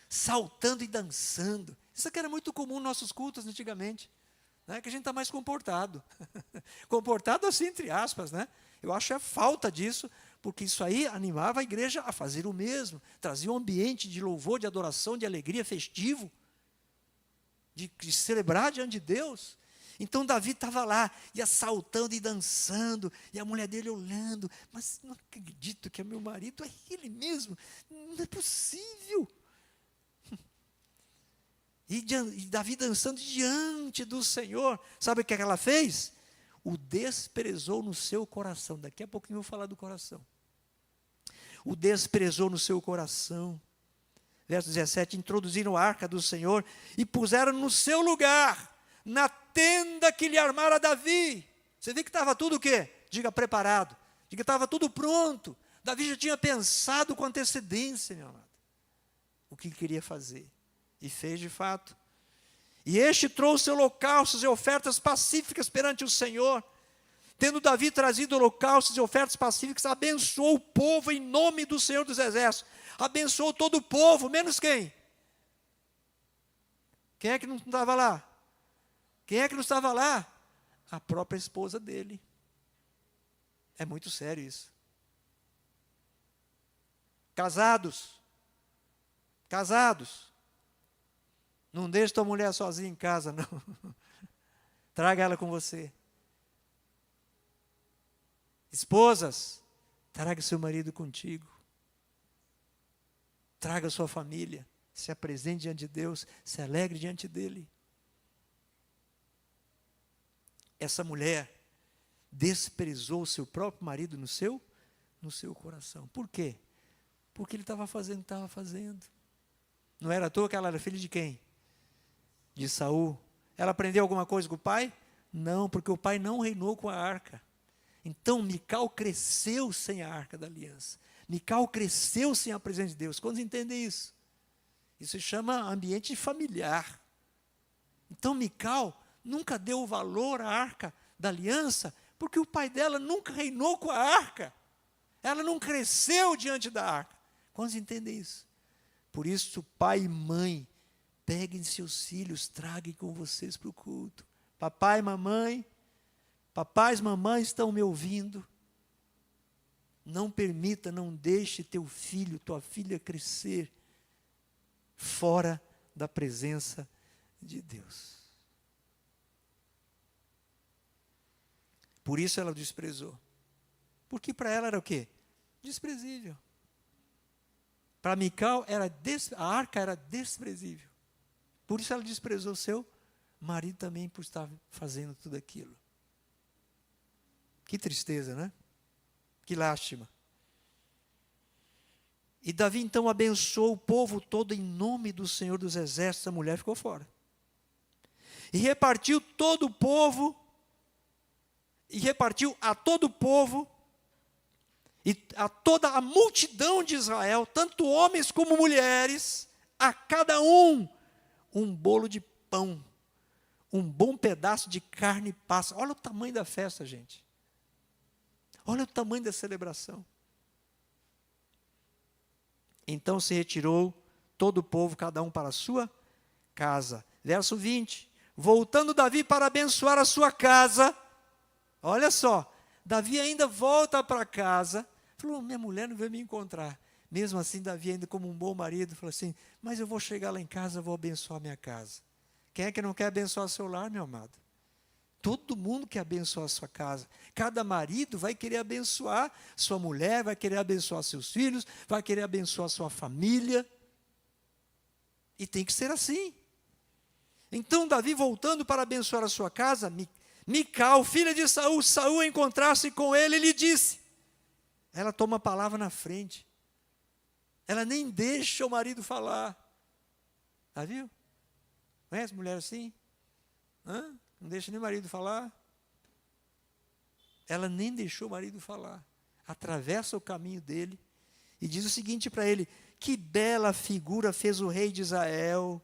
Saltando e dançando. Isso aqui era muito comum nos nossos cultos antigamente, né? Que a gente está mais comportado. Comportado assim, entre aspas, né? Eu acho a falta disso, porque isso aí animava a igreja a fazer o mesmo. Trazia um ambiente de louvor, de adoração, de alegria, festivo. De celebrar diante de Deus. Então Davi estava lá, ia saltando e dançando, e a mulher dele olhando, mas não acredito que é meu marido, é ele mesmo, não é possível. E Davi dançando diante do Senhor, sabe o que ela fez? O desprezou no seu coração. Daqui a pouquinho eu vou falar do coração. O desprezou no seu coração. Verso 17, introduziram a arca do Senhor e puseram no seu lugar, na tenda que lhe armara Davi. Você vê que estava tudo o quê? Diga preparado. Diga que estava tudo pronto. Davi já tinha pensado com antecedência, meu amado, o que ele queria fazer. E fez de fato. E este trouxe holocaustos e ofertas pacíficas perante o Senhor. Tendo Davi trazido holocaustos e ofertas pacíficas, abençoou o povo em nome do Senhor dos Exércitos. Abençoou todo o povo, menos quem? Quem é que não estava lá? Quem é que não estava lá? A própria esposa dele. É muito sério isso. Casados. Não deixe tua mulher sozinha em casa, não. Traga ela com você. Esposas, traga seu marido contigo. Traga sua família. Se apresente diante de Deus. Se alegre diante dele. Essa mulher desprezou o seu próprio marido no seu coração. Por quê? Porque ele estava fazendo o que estava fazendo. Não era à toa que ela era filha de quem? De Saul. Ela aprendeu alguma coisa com o pai? Não, porque o pai não reinou com a arca. Então Mical cresceu sem a arca da aliança. Mical cresceu sem a presença de Deus. Quantos entendem isso? Isso se chama ambiente familiar. Então Mical nunca deu valor à arca da aliança, porque o pai dela nunca reinou com a arca. Ela não cresceu diante da arca. Quantos entendem isso? Por isso, pai e mãe, peguem seus filhos, traguem com vocês para o culto. Papai, mamãe, papais, mamães estão me ouvindo. Não permita, não deixe teu filho, tua filha crescer fora da presença de Deus. Por isso ela desprezou. Porque para ela era o quê? Desprezível. Para Mical, a arca era desprezível. Por isso ela desprezou seu marido também por estar fazendo tudo aquilo. Que tristeza, né? Que lástima. E Davi então abençoou o povo todo em nome do Senhor dos Exércitos. A mulher ficou fora. E repartiu todo o povo, e repartiu a todo o povo, e a toda a multidão de Israel, tanto homens como mulheres, a cada um bolo de pão, um bom pedaço de carne passa. Olha o tamanho da festa, gente. Olha o tamanho da celebração. Então se retirou todo o povo, cada um para a sua casa. Verso 20. Voltando Davi para abençoar a sua casa. Olha só. Davi ainda volta para casa. Falou, minha mulher não veio me encontrar. Mesmo assim, Davi ainda como um bom marido, falou assim, mas eu vou chegar lá em casa, vou abençoar minha casa. Quem é que não quer abençoar seu lar, meu amado? Todo mundo quer abençoar a sua casa. Cada marido vai querer abençoar sua mulher, vai querer abençoar seus filhos, vai querer abençoar sua família. E tem que ser assim. Então Davi, voltando para abençoar a sua casa, Mical, filha de Saul, Saul encontrar-se com ele, lhe disse. Ela toma a palavra na frente. Ela nem deixa o marido falar. Já viu? Conhece mulher assim? Não deixa nem o marido falar. Ela nem deixou o marido falar. Atravessa o caminho dele e diz o seguinte para ele: que bela figura fez o rei de Israel,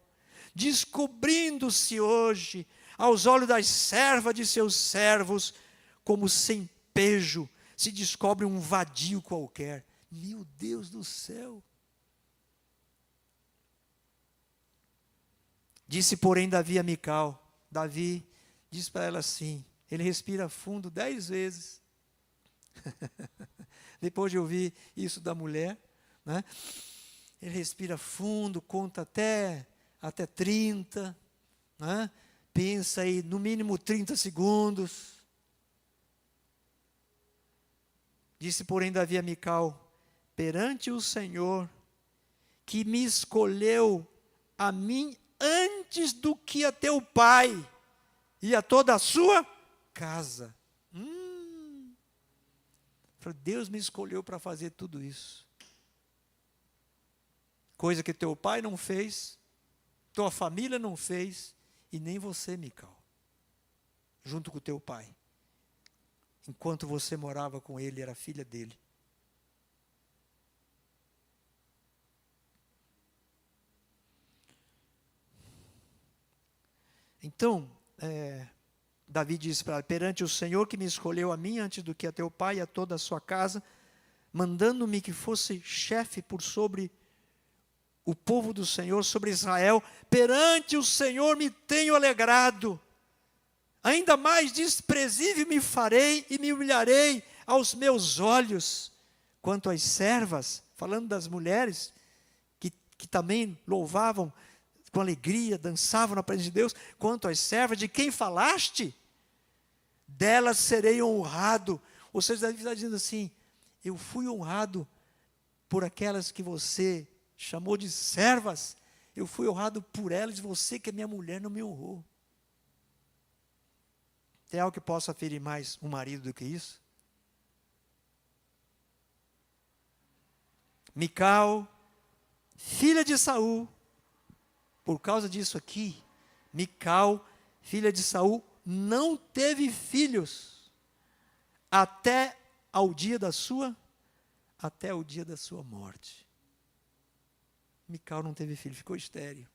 descobrindo-se hoje aos olhos das servas de seus servos, como sem pejo se descobre um vadio qualquer. Meu Deus do céu! Disse, porém, Davi a Mical. Davi diz para ela assim, ele respira fundo 10 vezes. Depois de ouvir isso da mulher, né? Ele respira fundo, conta até 30, né? Pensa aí, no mínimo 30 segundos. Disse, porém, Davi a Mical, perante o Senhor, que me escolheu a mim antes do que a teu pai e a toda a sua casa. Deus me escolheu para fazer tudo isso. Coisa que teu pai não fez, tua família não fez, e nem você, Mical, junto com teu pai. Enquanto você morava com ele, era filha dele. Então, Davi disse para ela, perante o Senhor que me escolheu a mim antes do que a teu pai e a toda a sua casa, mandando-me que fosse chefe por sobre o povo do Senhor, sobre Israel, perante o Senhor me tenho alegrado, ainda mais desprezível me farei e me humilharei aos meus olhos, quanto às servas, falando das mulheres, que também louvavam com alegria, dançavam na presença de Deus, quanto às servas, de quem falaste, delas serei honrado. Ou seja, Davi está dizendo assim, eu fui honrado por aquelas que você chamou de servas, eu fui honrado por elas, você que é minha mulher não me honrou. Tem algo que possa ferir mais um marido do que isso? Mical, filha de Saul, por causa disso aqui, Mical, filha de Saul, não teve filhos até o dia da sua morte. Mical não teve filho, ficou estéril.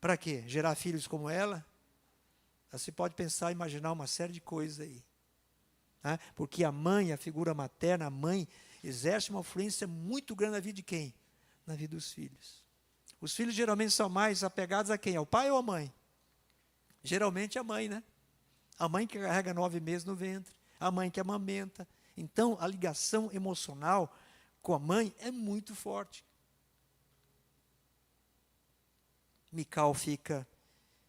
Para quê? Gerar filhos como ela? Você pode pensar, imaginar uma série de coisas aí. Né? Porque a mãe, a figura materna, a mãe, exerce uma influência muito grande na vida de quem? Na vida dos filhos. Os filhos geralmente são mais apegados a quem? Ao pai ou à mãe? Geralmente a mãe, né? A mãe que carrega 9 meses no ventre, a mãe que amamenta. Então, a ligação emocional com a mãe é muito forte. Mical fica,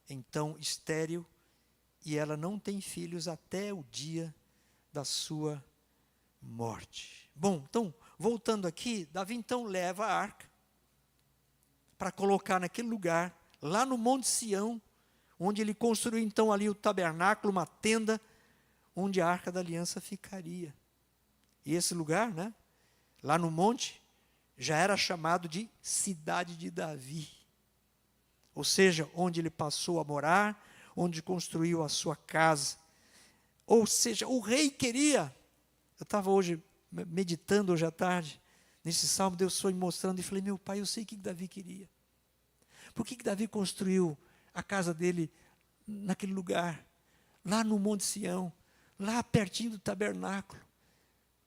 então, estéril, e ela não tem filhos até o dia da sua morte. Bom, então, voltando aqui, Davi então leva a arca para colocar naquele lugar, lá no Monte Sião, onde ele construiu então ali o tabernáculo, uma tenda, onde a Arca da Aliança ficaria. E esse lugar, né, lá no monte, já era chamado de Cidade de Davi. Ou seja, onde ele passou a morar, onde construiu a sua casa. Ou seja, o rei queria, eu estava hoje meditando hoje à tarde, nesse salmo, Deus foi me mostrando, e falei, meu pai, eu sei o que Davi queria. Por que Davi construiu a casa dele naquele lugar, lá no Monte Sião, lá pertinho do tabernáculo?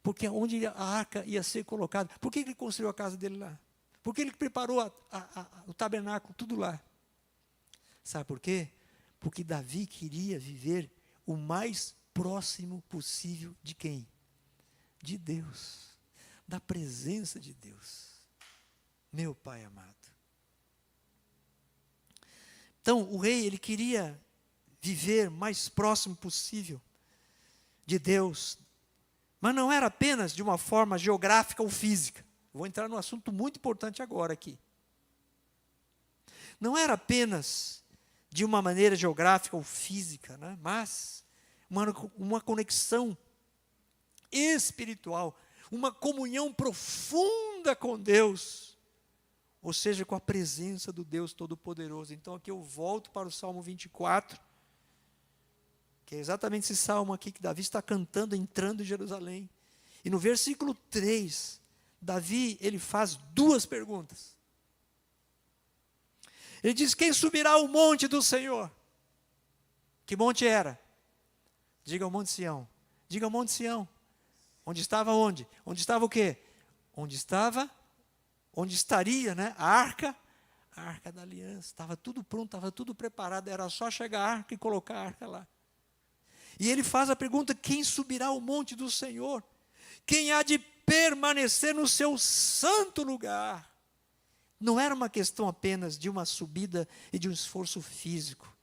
Porque é onde a arca ia ser colocada. Por que ele construiu a casa dele lá? Por que ele preparou o tabernáculo, tudo lá? Sabe por quê? Porque Davi queria viver o mais próximo possível de quem? De Deus, da presença de Deus. Meu Pai amado. Então, o rei, ele queria viver mais próximo possível de Deus, mas não era apenas de uma forma geográfica ou física. Vou entrar num assunto muito importante agora aqui. não era apenas de uma maneira geográfica ou física, né? Mas uma conexão espiritual, uma comunhão profunda com Deus, ou seja, com a presença do Deus Todo-Poderoso. Então aqui eu volto para o Salmo 24, que é exatamente esse salmo aqui que Davi está cantando, entrando em Jerusalém. E no versículo 3, Davi, ele faz duas perguntas. Ele diz: quem subirá ao monte do Senhor? Que monte era? Diga o Monte Sião. Diga o Monte Sião. Onde estava onde? Onde estava o quê? Onde estaria, né? A arca da aliança. Estava tudo pronto, estava tudo preparado. Era só chegar a arca e colocar a arca lá. E ele faz a pergunta: quem subirá ao monte do Senhor? Quem há de permanecer no seu santo lugar? Não era uma questão apenas de uma subida e de um esforço físico,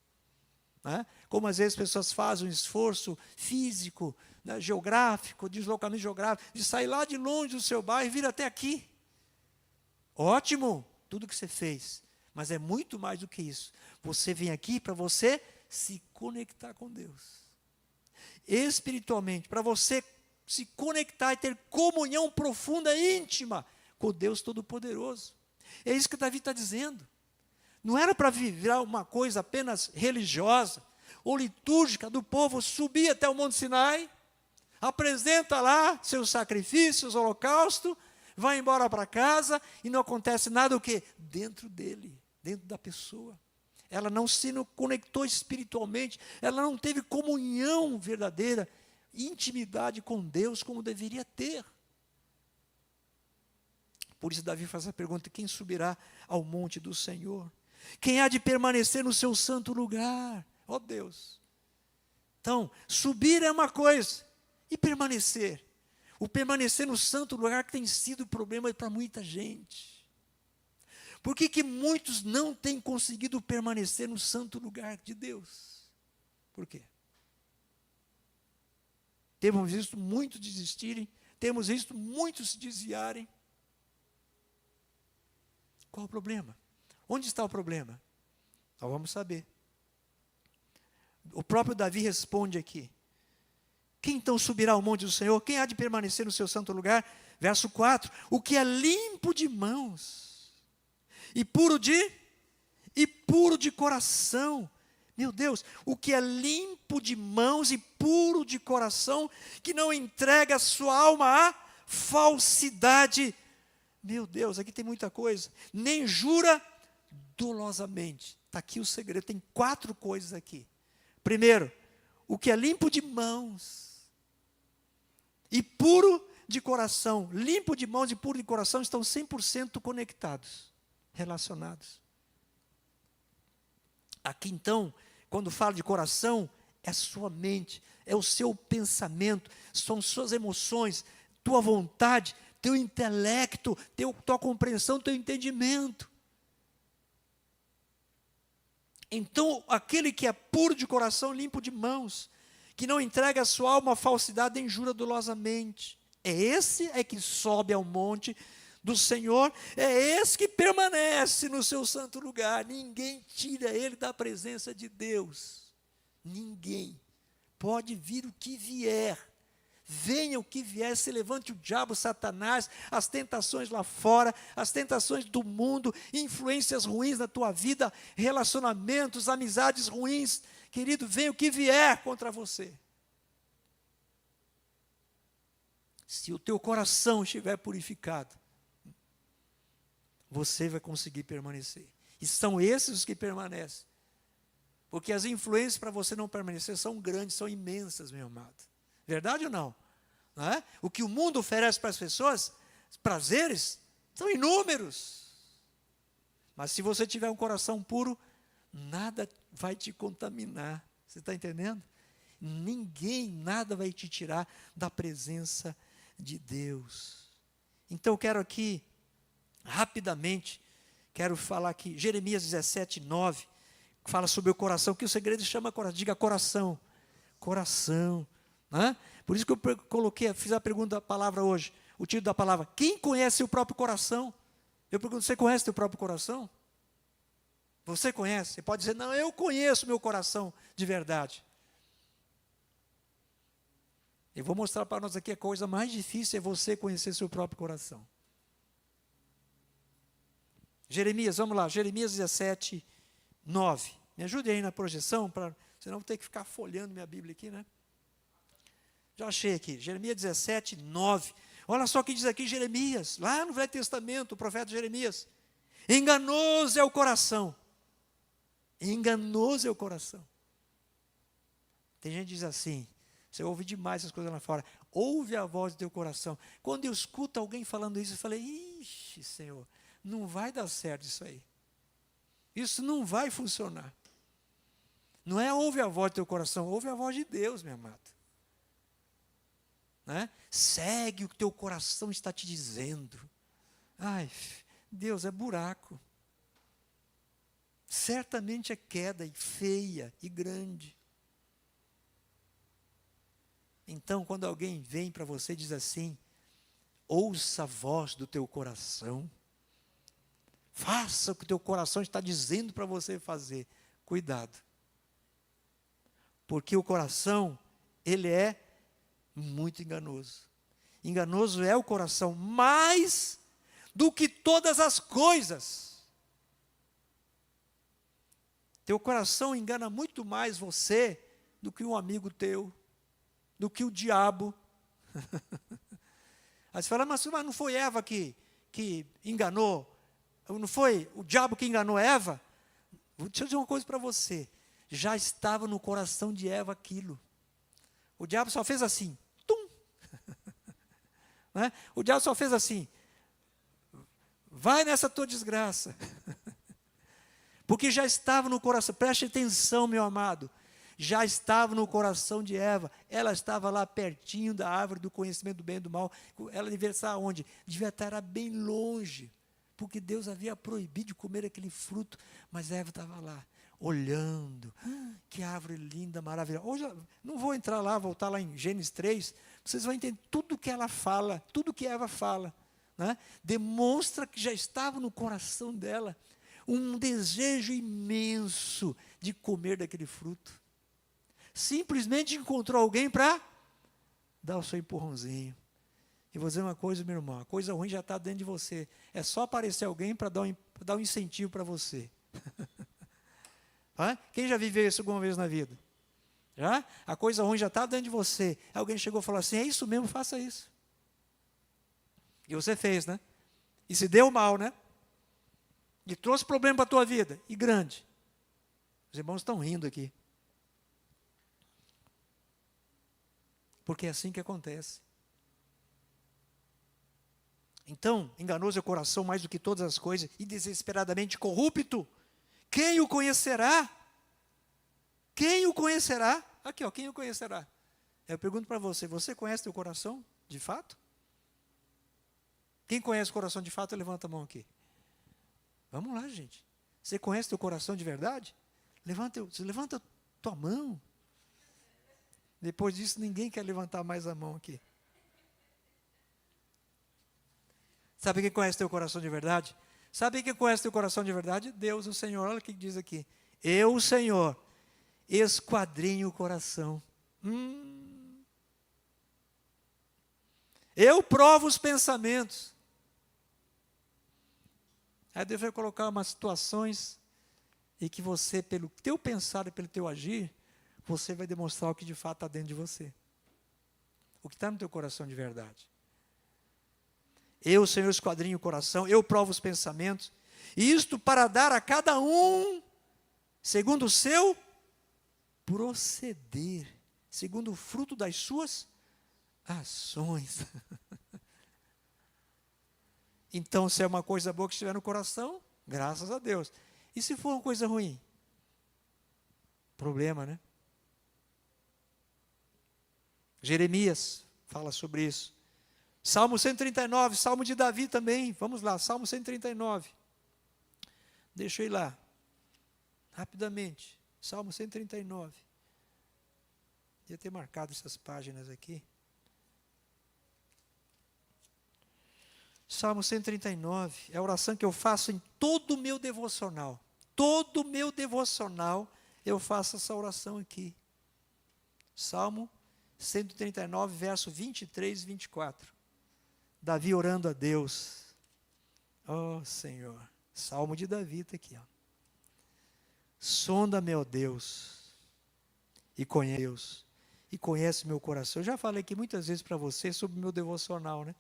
né? Como às vezes as pessoas fazem um esforço físico, né, geográfico, deslocamento geográfico, de sair lá de longe do seu bairro e vir até aqui. Ótimo, tudo que você fez, mas é muito mais do que isso. Você vem aqui para você se conectar com Deus, espiritualmente, para você se conectar e ter comunhão profunda e íntima com Deus Todo-Poderoso. É isso que Davi está dizendo. Não era para virar uma coisa apenas religiosa ou litúrgica do povo subir até o Monte Sinai, apresenta lá seus sacrifícios, holocausto, vai embora para casa e não acontece nada o quê? Dentro dele, dentro da pessoa. Ela não se conectou espiritualmente, ela não teve comunhão verdadeira, intimidade com Deus como deveria ter. Por isso Davi faz a pergunta: quem subirá ao monte do Senhor? Quem há de permanecer no seu santo lugar? Ó Deus! Então, subir é uma coisa, e permanecer? O permanecer no santo lugar que tem sido problema para muita gente. Por que muitos não têm conseguido permanecer no santo lugar de Deus? Por quê? Temos visto muitos desistirem, temos visto muitos se desviarem. Qual o problema? Onde está o problema? Nós vamos saber. O próprio Davi responde aqui: quem então subirá ao monte do Senhor? Quem há de permanecer no seu santo lugar? Verso 4: o que é limpo de mãos e puro de coração. Meu Deus, o que é limpo de mãos e puro de coração, que não entrega a sua alma à falsidade. Meu Deus, aqui tem muita coisa. Nem jura dolosamente. Está aqui o segredo, tem 4 coisas aqui. Primeiro, o que é limpo de mãos e puro de coração. Limpo de mãos e puro de coração estão 100% conectados, relacionados. Aqui então, quando fala de coração, é a sua mente, é o seu pensamento, são suas emoções, tua vontade, teu intelecto, tua compreensão, teu entendimento. Então, aquele que é puro de coração, limpo de mãos, que não entrega a sua alma à falsidade nem jura dolosamente, esse que sobe ao monte do Senhor, é esse que permanece no seu santo lugar. Ninguém tira ele da presença de Deus. Ninguém. Pode vir o que vier. Venha o que vier, se levante o diabo, Satanás, as tentações lá fora, as tentações do mundo, influências ruins na tua vida, relacionamentos, amizades ruins. Querido, venha o que vier contra você. Se o teu coração estiver purificado, você vai conseguir permanecer. E são esses os que permanecem. Porque as influências para você não permanecer são grandes, são imensas, meu amado. Verdade ou não? Não é? O que o mundo oferece para as pessoas, prazeres, são inúmeros. Mas se você tiver um coração puro, nada vai te contaminar. Você está entendendo? Ninguém, nada vai te tirar da presença de Deus. Então eu quero aqui, rapidamente, quero falar aqui, Jeremias 17, 9, fala sobre o coração, que o segredo chama coração. Diga coração. Coração. Né? Por isso que eu fiz a pergunta da palavra hoje, o título da palavra: quem conhece o próprio coração? Eu pergunto: você conhece o teu próprio coração? Você conhece? Você pode dizer, não, eu conheço meu coração de verdade. Eu vou mostrar para nós aqui a coisa mais difícil é você conhecer seu próprio coração. Jeremias, vamos lá, Jeremias 17, 9. Me ajude aí na projeção, senão eu vou ter que ficar folhando minha Bíblia aqui, né? Já achei aqui, Jeremias 17, 9. Olha só o que diz aqui Jeremias, lá no Velho Testamento, o profeta Jeremias. Enganoso é o coração. Enganoso é o coração. Tem gente que diz assim, você ouve demais essas coisas lá fora. Ouve a voz do teu coração. Quando eu escuto alguém falando isso, eu falei, ixi, Senhor, não vai dar certo isso aí. Isso não vai funcionar. Não é ouve a voz do teu coração, ouve a voz de Deus, meu amado. Né? Segue o que teu coração está te dizendo. Ai, Deus, é buraco. Certamente é queda e feia e grande. Então, quando alguém vem para você e diz assim, ouça a voz do teu coração, faça o que o teu coração está dizendo para você fazer. Cuidado. Porque o coração, ele é muito enganoso. Enganoso é o coração, mais do que todas as coisas. Teu coração engana muito mais você do que um amigo teu, do que o diabo. Aí você fala, mas não foi Eva que enganou? Não foi o diabo que enganou Eva? Deixa eu dizer uma coisa para você. Já estava no coração de Eva aquilo. O diabo só fez assim. Tum! Né? O diabo só fez assim. Vai nessa tua desgraça. Porque já estava no coração. Preste atenção, meu amado. Já estava no coração de Eva. Ela estava lá pertinho da árvore do conhecimento do bem e do mal. Ela devia estar onde? Devia estar bem longe. Porque Deus havia proibido de comer aquele fruto. Mas Eva estava lá, olhando. Que árvore linda, maravilhosa. Hoje, não vou entrar lá, voltar lá em Gênesis 3. Vocês vão entender tudo que ela fala, tudo que Eva fala. Né? Demonstra que já estava no coração dela um desejo imenso de comer daquele fruto. Simplesmente encontrou alguém para dar o seu empurrãozinho. E vou dizer uma coisa, meu irmão, a coisa ruim já está dentro de você. É só aparecer alguém para dar um incentivo para você. Quem já viveu isso alguma vez na vida? Já? A coisa ruim já está dentro de você. Alguém chegou e falou assim, é isso mesmo, faça isso. E você fez, né? E se deu mal, né? E trouxe problema para a tua vida. E grande. Os irmãos estão rindo aqui. Porque é assim que acontece. Então, enganoso é o coração mais do que todas as coisas, e desesperadamente corrupto. Quem o conhecerá? Quem o conhecerá? Aqui, ó, quem o conhecerá? Eu pergunto para você, você conhece teu coração de fato? Quem conhece o coração de fato, levanta a mão aqui. Vamos lá, gente. Você conhece teu coração de verdade? Levanta tua mão. Depois disso, ninguém quer levantar mais a mão aqui. Sabe quem conhece teu coração de verdade? Sabe quem conhece teu coração de verdade? Deus, o Senhor. Olha o que diz aqui. Eu, o Senhor, esquadrinho o coração. Eu provo os pensamentos. Aí Deus vai colocar umas situações e que você, pelo teu pensar e pelo teu agir, você vai demonstrar o que de fato está dentro de você. O que está no teu coração de verdade. Eu, Senhor, esquadrinho o coração, eu provo os pensamentos, e isto para dar a cada um, segundo o seu proceder, segundo o fruto das suas ações. Então, se é uma coisa boa que estiver no coração, graças a Deus. E se for uma coisa ruim? Problema, né? Jeremias fala sobre isso. Salmo 139, Salmo de Davi também. Vamos lá, Salmo 139. Deixa eu ir lá. Rapidamente. Salmo 139. Devia ter marcado essas páginas aqui. Salmo 139 é a oração que eu faço em todo o meu devocional. todo o meu devocional, eu faço essa oração aqui. Salmo 139, verso 23 e 24. Davi orando a Deus. Oh, Senhor. Salmo de Davi está aqui. Ó. Sonda-me, ó Deus, e conhece meu coração. Eu já falei aqui muitas vezes para você sobre o meu devocional, né?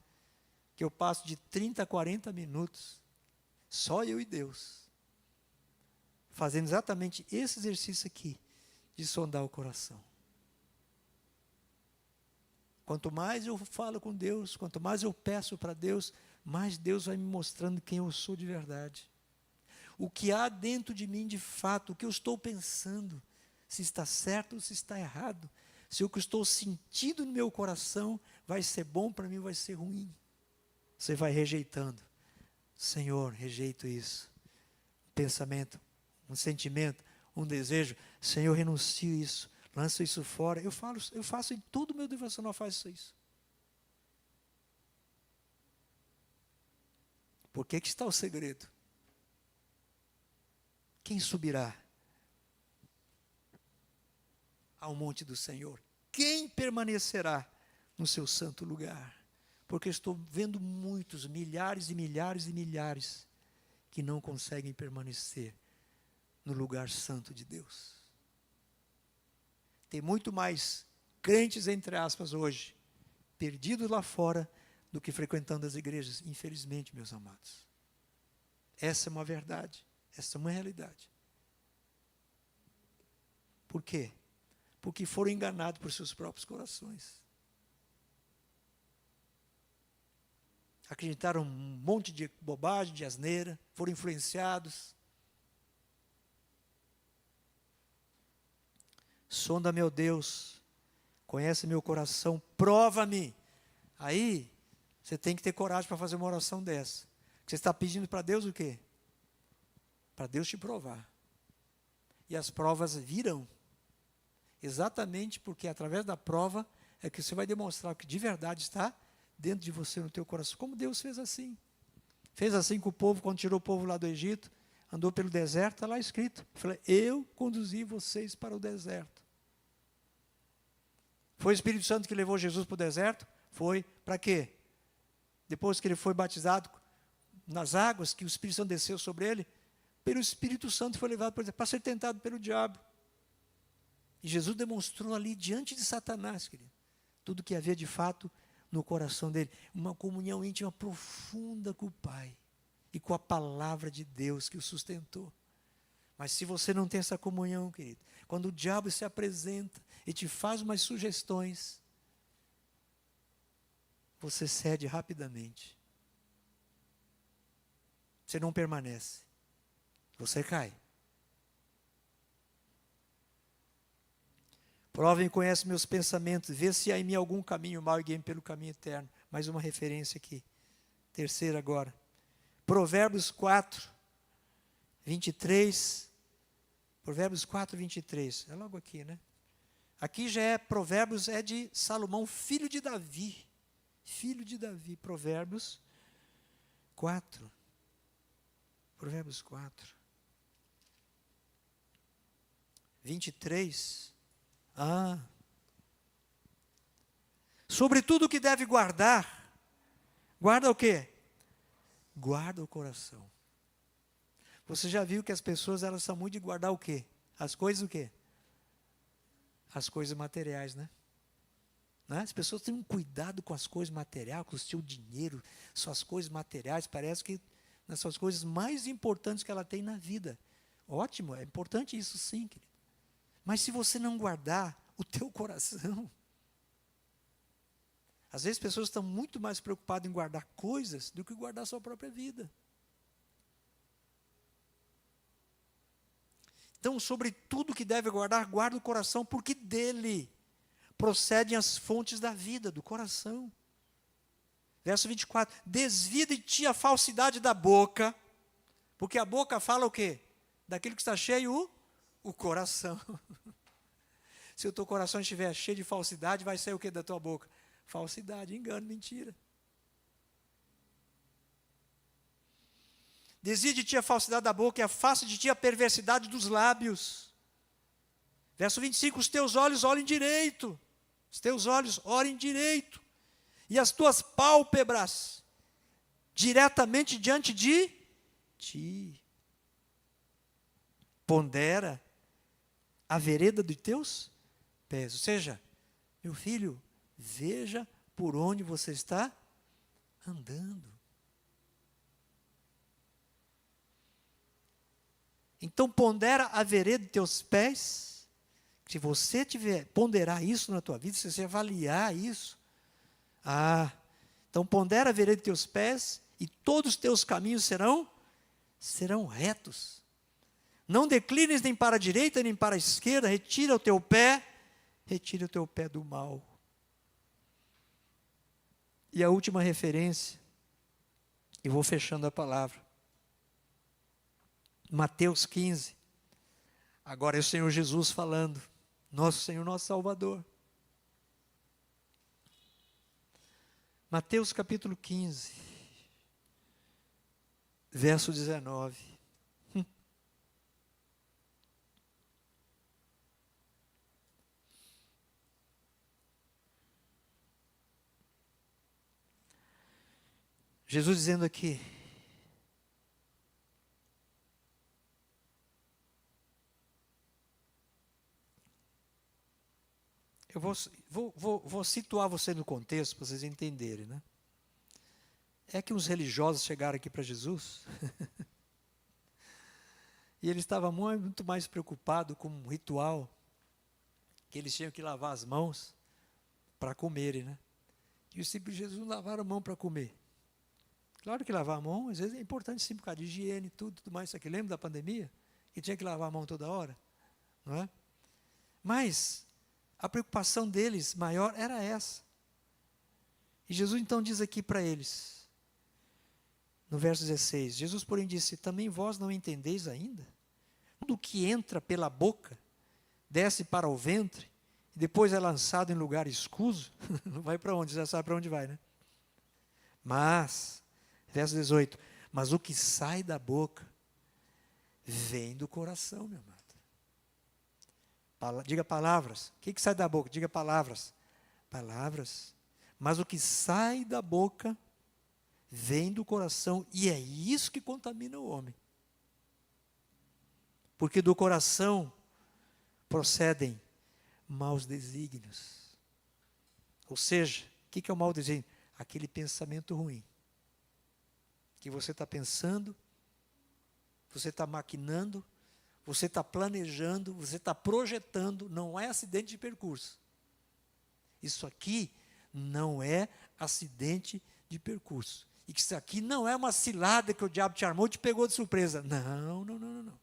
Que eu passo de 30 a 40 minutos, só eu e Deus, fazendo exatamente esse exercício aqui, de sondar o coração. Quanto mais eu falo com Deus, quanto mais eu peço para Deus, mais Deus vai me mostrando quem eu sou de verdade. O que há dentro de mim de fato, o que eu estou pensando, se está certo ou se está errado. Se o que eu estou sentindo no meu coração vai ser bom para mim ou vai ser ruim. Você vai rejeitando. Senhor, rejeito isso. Um pensamento, um sentimento, um desejo. Senhor, renuncio isso. Lanço isso fora. Eu faço em todo o meu devocional, faço isso. Por que está o segredo? Quem subirá ao monte do Senhor? Quem permanecerá no seu santo lugar? Porque estou vendo muitos, milhares e milhares e milhares, que não conseguem permanecer no lugar santo de Deus. Tem muito mais crentes, entre aspas, hoje, perdidos lá fora, do que frequentando as igrejas, infelizmente, meus amados. Essa é uma verdade, essa é uma realidade. Por quê? Porque foram enganados por seus próprios corações. Acreditaram um monte de bobagem, de asneira, foram influenciados. Sonda, meu Deus, conhece meu coração, prova-me. Aí, você tem que ter coragem para fazer uma oração dessa. Você está pedindo para Deus o quê? Para Deus te provar. E as provas virão. Exatamente porque através da prova é que você vai demonstrar o que de verdade está dentro de você, no teu coração. Como Deus fez assim. Fez assim com o povo, quando tirou o povo lá do Egito, andou pelo deserto, está lá escrito. Falei, eu conduzi vocês para o deserto. Foi o Espírito Santo que levou Jesus para o deserto? Foi. Para quê? Depois que ele foi batizado nas águas, que o Espírito Santo desceu sobre ele, pelo Espírito Santo foi levado para ser tentado pelo diabo. E Jesus demonstrou ali diante de Satanás, querido, tudo que havia de fato no coração dele. Uma comunhão íntima profunda com o Pai e com a palavra de Deus que o sustentou. Mas se você não tem essa comunhão, querido, quando o diabo se apresenta e te faz umas sugestões, você cede rapidamente. Você não permanece. Você cai. Provem e conhecem meus pensamentos, vê se há em mim algum caminho mau e guiem pelo caminho eterno. Mais uma referência aqui. Terceira agora. Provérbios 4, 23. Provérbios 4, 23. É logo aqui, né? Aqui já é Provérbios, é de Salomão, filho de Davi. Filho de Davi. Provérbios 4. Provérbios 4. 23. Sobre tudo que deve guardar, guarda o quê? Guarda o coração. Você já viu que as pessoas, elas são muito de guardar o quê? As coisas o quê? As coisas materiais, né? As pessoas têm um cuidado com as coisas materiais, com o seu dinheiro, suas coisas materiais, parece que nas suas coisas mais importantes que ela tem na vida. Ótimo, é importante isso sim, querido. Mas se você não guardar o teu coração, às vezes as pessoas estão muito mais preocupadas em guardar coisas do que guardar a sua própria vida. Então, sobre tudo que deve guardar, guarda o coração, porque dele procedem as fontes da vida, do coração. Verso 24, desvia de ti a falsidade da boca, porque a boca fala o quê? Daquilo que está cheio, o coração. Se o teu coração estiver cheio de falsidade, vai sair o que da tua boca? Falsidade, engano, mentira. Desvia de ti a falsidade da boca e afasta de ti a perversidade dos lábios. Verso 25, os teus olhos olhem direito. Os teus olhos olhem direito. E as tuas pálpebras diretamente diante de ti. Pondera a vereda dos teus pés. Ou seja, meu filho, veja por onde você está andando. Então, pondera a vereda de teus pés. Se você tiver ponderar isso na tua vida, se você avaliar isso, então pondera a vereda de teus pés e todos os teus caminhos serão retos. Não declines nem para a direita nem para a esquerda, retira o teu pé do mal. E a última referência, e vou fechando a palavra. Mateus 15. Agora é o Senhor Jesus falando. Nosso Senhor, nosso Salvador. Mateus capítulo 15. Verso 19. Jesus dizendo aqui, eu vou situar você no contexto para vocês entenderem, né? É que uns religiosos chegaram aqui para Jesus e ele estava muito mais preocupado com um ritual que eles tinham que lavar as mãos para comerem, né? E os discípulos de Jesus não lavaram a mão para comer. Claro que lavar a mão, às vezes é importante sim, por causa de higiene, tudo mais. Isso aqui, lembra da pandemia? Que tinha que lavar a mão toda hora? Não é? Mas a preocupação deles maior era essa. E Jesus então diz aqui para eles, no verso 16, Jesus porém disse, também vós não entendeis ainda? Tudo que entra pela boca, desce para o ventre, e depois é lançado em lugar escuso, não vai para onde, já sabe para onde vai, né? Mas, verso 18, mas o que sai da boca, vem do coração, meu amado. Diga palavras. O que sai da boca? Diga palavras. Palavras. Mas o que sai da boca vem do coração e é isso que contamina o homem. Porque do coração procedem maus desígnios. Ou seja, o que é o mau desígnio? Aquele pensamento ruim. Que você está pensando, você está maquinando, você está planejando, você está projetando, não é acidente de percurso. Isso aqui não é acidente de percurso. E que isso aqui não é uma cilada que o diabo te armou e te pegou de surpresa. Não.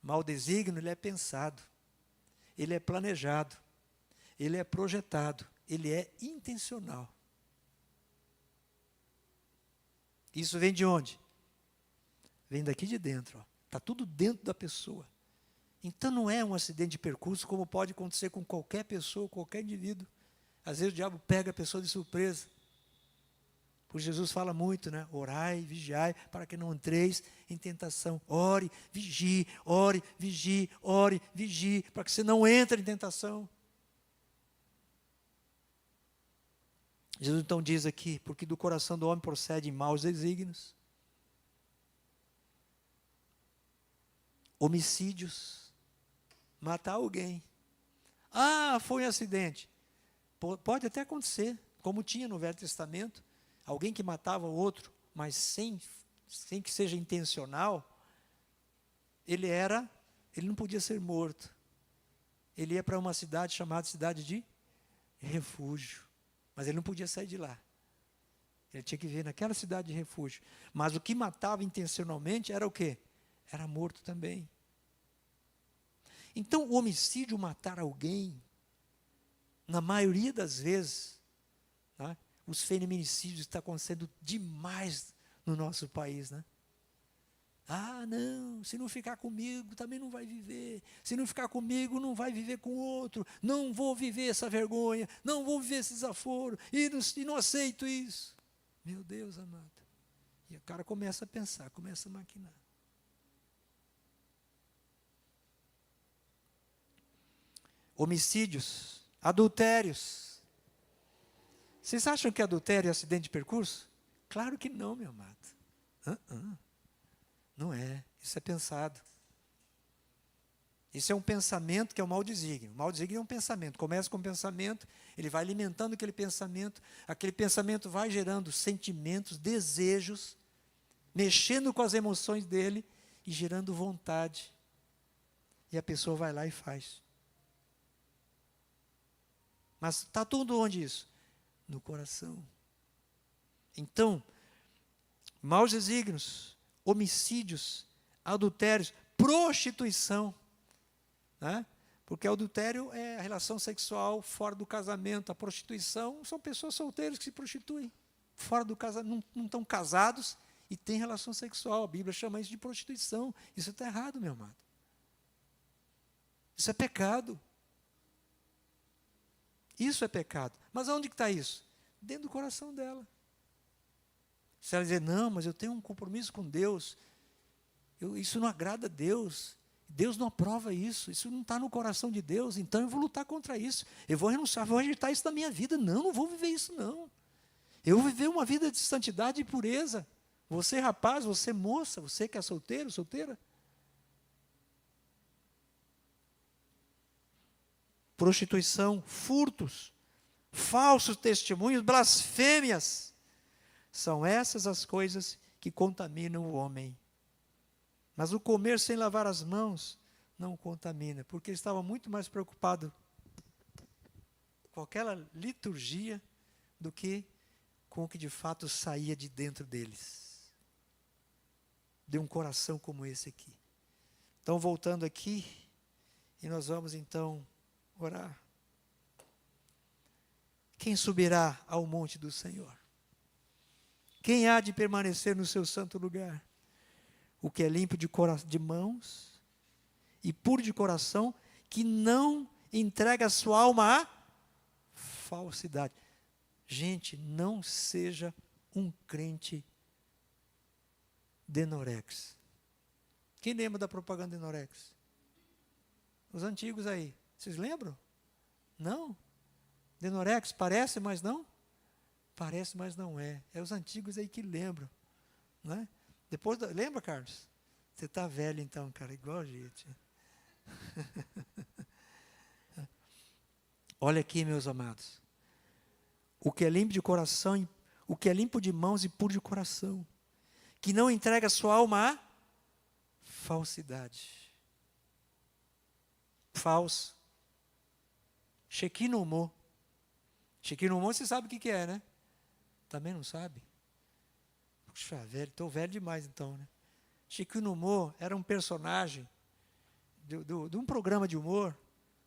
Mau desígnio, ele é pensado, ele é planejado, ele é projetado, ele é intencional. Isso vem de onde? Vem daqui de dentro. Está tudo dentro da pessoa. Então não é um acidente de percurso, como pode acontecer com qualquer pessoa, qualquer indivíduo. Às vezes o diabo pega a pessoa de surpresa. Por Jesus fala muito, né? Orai, vigiai, para que não entreis em tentação. Ore, vigie, para que você não entre em tentação. Jesus então diz aqui, porque do coração do homem procedem maus desígnios, homicídios, matar alguém. Foi um acidente. Pode até acontecer, como tinha no Velho Testamento, alguém que matava o outro, mas sem que seja intencional, ele não podia ser morto. Ele ia para uma cidade chamada cidade de refúgio, mas ele não podia sair de lá. Ele tinha que viver naquela cidade de refúgio. Mas o que matava intencionalmente era o quê? Era morto também. Então, o homicídio, matar alguém, na maioria das vezes, né, os feminicídios estão acontecendo demais no nosso país, né? Não, se não ficar comigo, também não vai viver. Se não ficar comigo, não vai viver com outro. Não vou viver essa vergonha, não vou viver esse desaforo, e não aceito isso. Meu Deus amado. E o cara começa a pensar, começa a maquinar. Homicídios, adultérios. Vocês acham que adultério é acidente de percurso? Claro que não, meu amado. Não é. Isso é pensado. Isso é um pensamento que é o mau desígnio. O mau desígnio é um pensamento. Começa com um pensamento, ele vai alimentando aquele pensamento vai gerando sentimentos, desejos, mexendo com as emoções dele e gerando vontade. E a pessoa vai lá e faz. Mas está tudo onde isso? No coração. Então, maus desígnios, homicídios, adultérios, prostituição. Né? Porque o adultério é a relação sexual fora do casamento. A prostituição são pessoas solteiras que se prostituem. Fora do casamento, não estão casados e têm relação sexual. A Bíblia chama isso de prostituição. Isso está errado, meu amado. Isso é pecado. Isso é pecado. Mas aonde que está isso? Dentro do coração dela. Se ela dizer, não, mas eu tenho um compromisso com Deus, isso não agrada a Deus, Deus não aprova isso não está no coração de Deus, então eu vou lutar contra isso, eu vou renunciar, vou rejeitar isso da minha vida, não vou viver isso não. Eu vou viver uma vida de santidade e pureza. Você rapaz, você moça, você que é solteiro, solteira. Prostituição, furtos, falsos testemunhos, blasfêmias. São essas as coisas que contaminam o homem. Mas o comer sem lavar as mãos não contamina, porque ele estava muito mais preocupado com aquela liturgia do que com o que de fato saía de dentro deles. De um coração como esse aqui. Então, voltando aqui, e nós vamos então orar. Quem subirá ao monte do Senhor? Quem há de permanecer no seu santo lugar? O que é limpo de mãos e puro de coração, que não entrega a sua alma à falsidade. Gente, não seja um crente Denorex. Quem lembra da propaganda Denorex? Os antigos aí. Vocês lembram? Não? Denorex parece, mas não? Parece, mas não é. É os antigos aí que lembram. Não é? Depois, lembra, Carlos? Você está velho então, cara, igual a gente. Olha aqui, meus amados. O que é limpo de coração, o que é limpo de mãos e puro de coração, que não entrega a sua alma à falsidade. Falso. Shekinah. Shekinah, você sabe o que é, né? Também não sabe? Puxa, velho, estou velho demais então, né? Shekinah era um personagem de um programa de humor,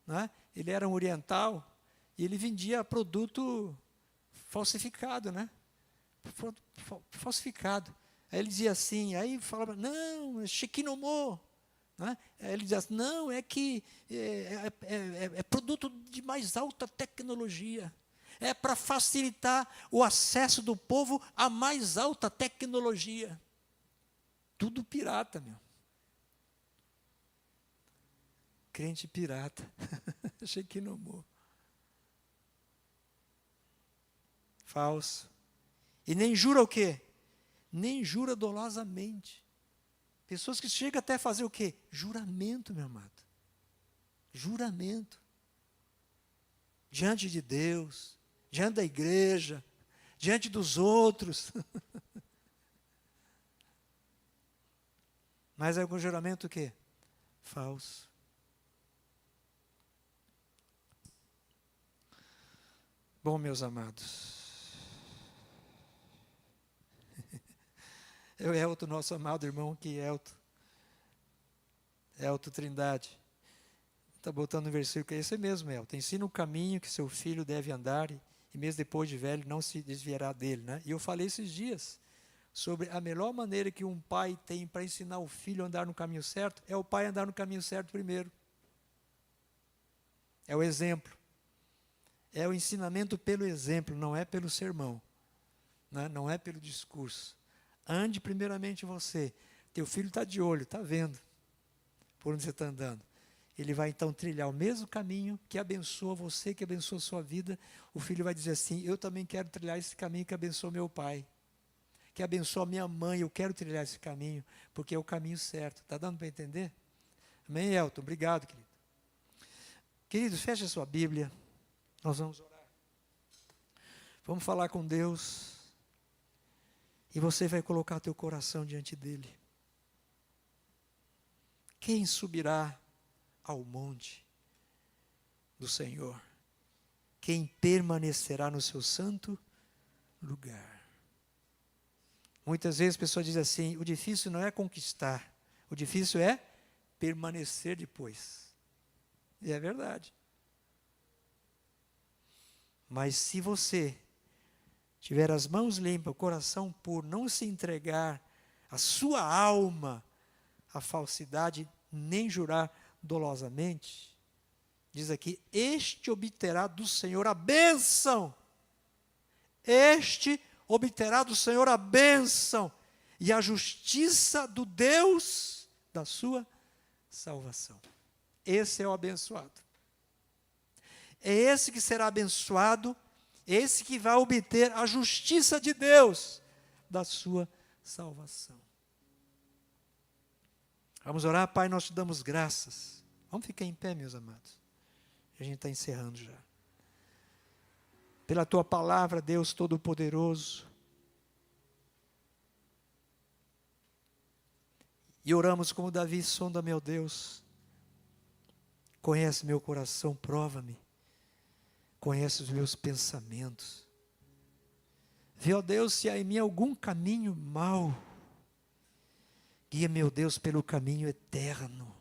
né? Ele era um oriental e ele vendia produto falsificado, né? Falsificado. Aí ele dizia assim, aí falava, não, é Shekinah, né? Aí ele dizia assim, não, é que é produto de mais alta tecnologia. É para facilitar o acesso do povo à mais alta tecnologia. Tudo pirata, meu. Crente pirata. Shekinah. Falso. E nem jura o quê? Nem jura dolosamente. Pessoas que chegam até a fazer o quê? Juramento, meu amado. Juramento. Diante de Deus, diante da igreja, diante dos outros. Mas é algum juramento o quê? Falso. Bom, meus amados, eu Elton, nosso amado irmão aqui, Elton Trindade, está botando um versículo, é esse mesmo, Elton, ensina o caminho que seu filho deve andar, e mesmo depois de velho não se desviará dele, né? E eu falei esses dias, sobre a melhor maneira que um pai tem para ensinar o filho a andar no caminho certo, é o pai andar no caminho certo primeiro. É o exemplo. É o ensinamento pelo exemplo, não é pelo sermão. né? Não é pelo discurso. Ande primeiramente você. Teu filho está de olho, está vendo por onde você está andando. Ele vai então trilhar o mesmo caminho que abençoa você, que abençoa a sua vida. O filho vai dizer assim: eu também quero trilhar esse caminho que abençoa meu pai, que abençoa minha mãe, eu quero trilhar esse caminho, porque é o caminho certo. Está dando para entender? Amém, Elton? Obrigado, querido. Queridos, feche a sua Bíblia. Nós vamos orar. Vamos falar com Deus. E você vai colocar teu coração diante dele. Quem subirá ao monte do Senhor? Quem permanecerá no seu santo lugar? Muitas vezes as pessoas dizem assim: o difícil não é conquistar, o difícil é permanecer depois. E é verdade. Mas se você tiver as mãos limpas, o coração puro, não se entregar a sua alma à falsidade, nem jurar dolosamente, diz aqui: este obterá do Senhor a bênção. Este obterá do Senhor a bênção e a justiça do Deus da sua salvação. Esse é o abençoado. É esse que será abençoado, esse que vai obter a justiça de Deus da sua salvação. Vamos orar. Pai, nós te damos graças. Vamos ficar em pé, meus amados. A gente está encerrando já. Pela tua palavra, Deus Todo-Poderoso. E oramos como Davi: sonda, meu Deus. Conhece meu coração, prova-me. Conhece os meus pensamentos. Vê, ó Deus, se há em mim algum caminho mau. Guia, meu Deus, pelo caminho eterno.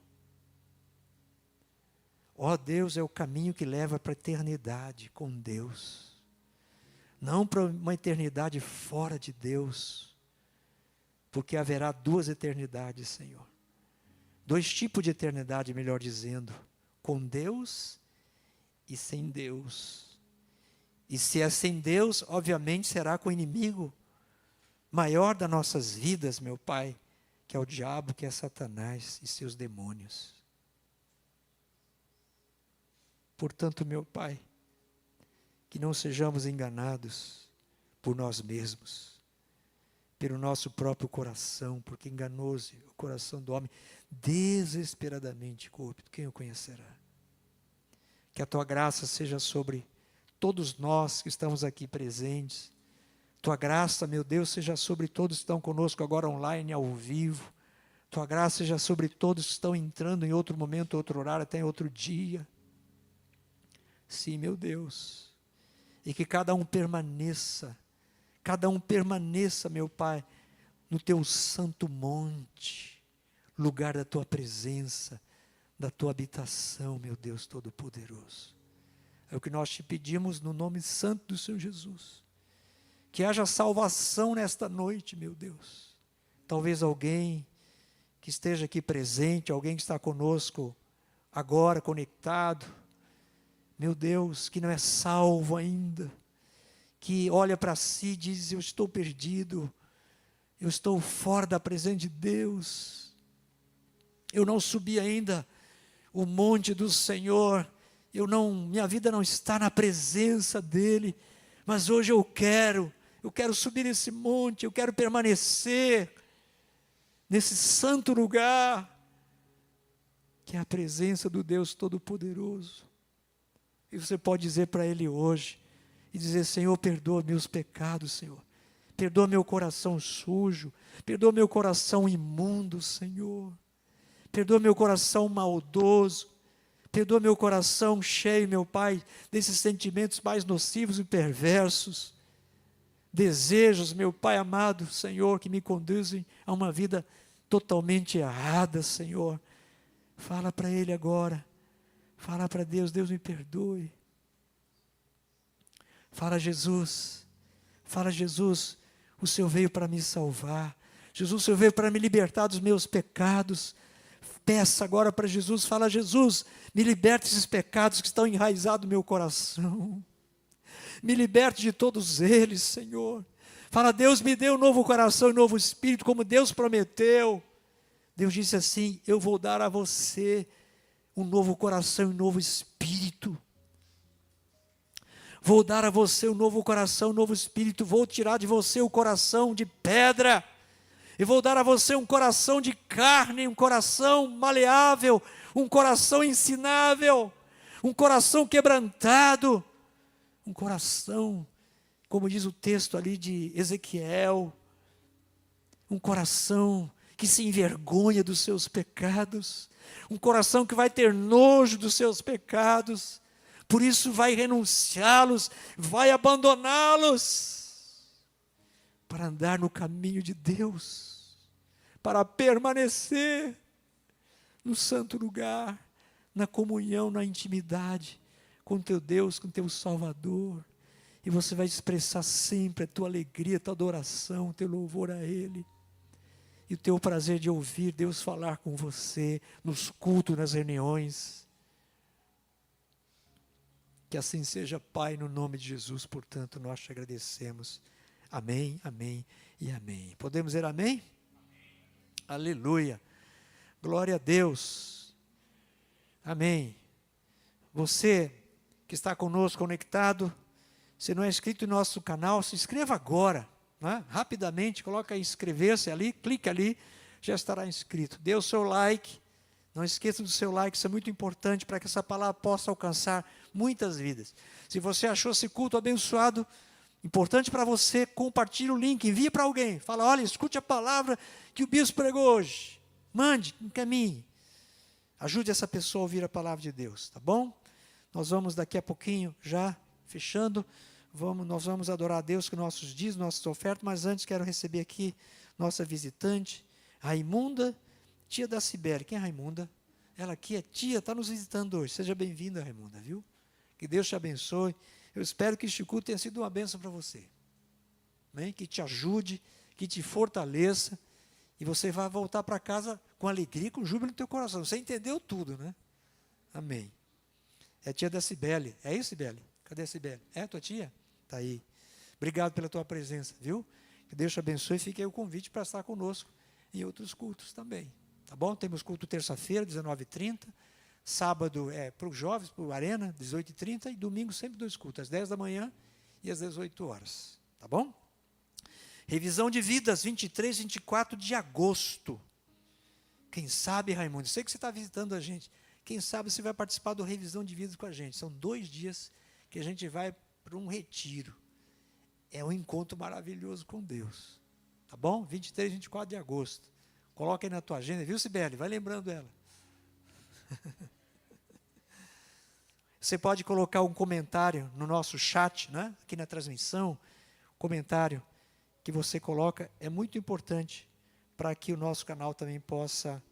Ó Deus, é o caminho que leva para a eternidade com Deus. Não para uma eternidade fora de Deus. Porque haverá duas eternidades, Senhor. Dois tipos de eternidade, melhor dizendo. Com Deus e sem Deus. E se é sem Deus, obviamente será com o inimigo maior das nossas vidas, meu Pai, que é o diabo, que é Satanás e seus demônios. Portanto, meu Pai, que não sejamos enganados por nós mesmos, pelo nosso próprio coração, porque enganoso é o coração do homem, desesperadamente corrupto, quem o conhecerá? Que a tua graça seja sobre todos nós que estamos aqui presentes. Tua graça, meu Deus, seja sobre todos que estão conosco agora online, ao vivo. Tua graça seja sobre todos que estão entrando em outro momento, outro horário, até em outro dia. Sim, meu Deus. E que cada um permaneça, meu Pai, no teu santo monte, lugar da tua presença, da tua habitação, meu Deus Todo-Poderoso. É o que nós te pedimos no nome santo do Senhor Jesus. Que haja salvação nesta noite, meu Deus. Talvez alguém que esteja aqui presente, alguém que está conosco agora, conectado, meu Deus, que não é salvo ainda, que olha para si e diz: eu estou perdido, eu estou fora da presença de Deus, eu não subi ainda o monte do Senhor, minha vida não está na presença dEle, mas hoje eu quero subir esse monte, eu quero permanecer nesse santo lugar, que é a presença do Deus Todo-Poderoso. E você pode dizer para Ele hoje, e dizer: Senhor, perdoa meus pecados, Senhor, perdoa meu coração sujo, perdoa meu coração imundo, Senhor, perdoa meu coração maldoso, perdoa meu coração cheio, meu Pai, desses sentimentos mais nocivos e perversos, desejos, meu Pai amado, Senhor, que me conduzem a uma vida totalmente errada, Senhor. Fala para Ele agora, fala para Deus: Deus me perdoe. Fala, Jesus, o Senhor veio para me salvar, Jesus, o Senhor veio para me libertar dos meus pecados. Peça agora para Jesus, fala: Jesus, me liberte desses pecados que estão enraizados no meu coração, me liberte de todos eles, Senhor. Fala, Deus me deu um novo coração e um novo espírito, como Deus prometeu. Deus disse assim: eu vou dar a você um novo coração e um novo espírito. Vou dar a você um novo coração, um novo espírito. Vou tirar de você o coração de pedra. E vou dar a você um coração de carne, um coração maleável, um coração ensinável, um coração quebrantado, um coração, como diz o texto ali de Ezequiel, um coração que se envergonha dos seus pecados, um coração que vai ter nojo dos seus pecados, por isso vai renunciá-los, vai abandoná-los, para andar no caminho de Deus, para permanecer no santo lugar, na comunhão, na intimidade com teu Deus, com teu Salvador. E você vai expressar sempre a tua alegria, a tua adoração, o teu louvor a Ele. E o teu prazer de ouvir Deus falar com você, nos cultos, nas reuniões. Que assim seja, Pai, no nome de Jesus, portanto, nós te agradecemos. Amém, amém e amém. Podemos dizer amém? Amém. Aleluia. Glória a Deus. Amém. Você que está conosco conectado, se não é inscrito no nosso canal, se inscreva agora, né? Rapidamente, coloca aí inscrever-se ali, clica ali, já estará inscrito. Dê o seu like, não esqueça do seu like, isso é muito importante para que essa palavra possa alcançar muitas vidas. Se você achou esse culto abençoado, importante para você, compartilhe o link, envie para alguém, fala, olha, escute a palavra que o bispo pregou hoje, mande, encaminhe, ajude essa pessoa a ouvir a palavra de Deus, tá bom? Nós vamos daqui a pouquinho, já fechando, nós vamos adorar a Deus com nossos dízimos, nossas ofertas, mas antes quero receber aqui nossa visitante, Raimunda, tia da Cibele. Quem é Raimunda? Ela aqui é tia, está nos visitando hoje. Seja bem-vinda, Raimunda, viu? Que Deus te abençoe. Eu espero que este culto tenha sido uma bênção para você. Amém? Que te ajude, que te fortaleça, e você vai voltar para casa com alegria, com júbilo no teu coração. Você entendeu tudo, né? Amém. É a tia da Cibele. É isso, Cibele? Cadê a Cibele? É tua tia? Está aí. Obrigado pela tua presença, viu? Que Deus te abençoe e fique aí o convite para estar conosco em outros cultos também. Tá bom? Temos culto terça-feira, 19h30. Sábado é para os jovens, para o Arena, 18h30. E domingo sempre 2 cultos, às 10 da manhã e às 18 horas. Tá bom? Revisão de vidas, 23 e 24 de agosto. Quem sabe, Raimundo, sei que você está visitando a gente. Quem sabe você vai participar do Revisão de Vidas com a gente. São 2 dias que a gente vai para um retiro. É um encontro maravilhoso com Deus. Tá bom? 23 e 24 de agosto. Coloca aí na tua agenda, viu, Cibele? Vai lembrando ela. Você pode colocar um comentário no nosso chat, né? Aqui na transmissão. Comentário que você coloca é muito importante para que o nosso canal também possa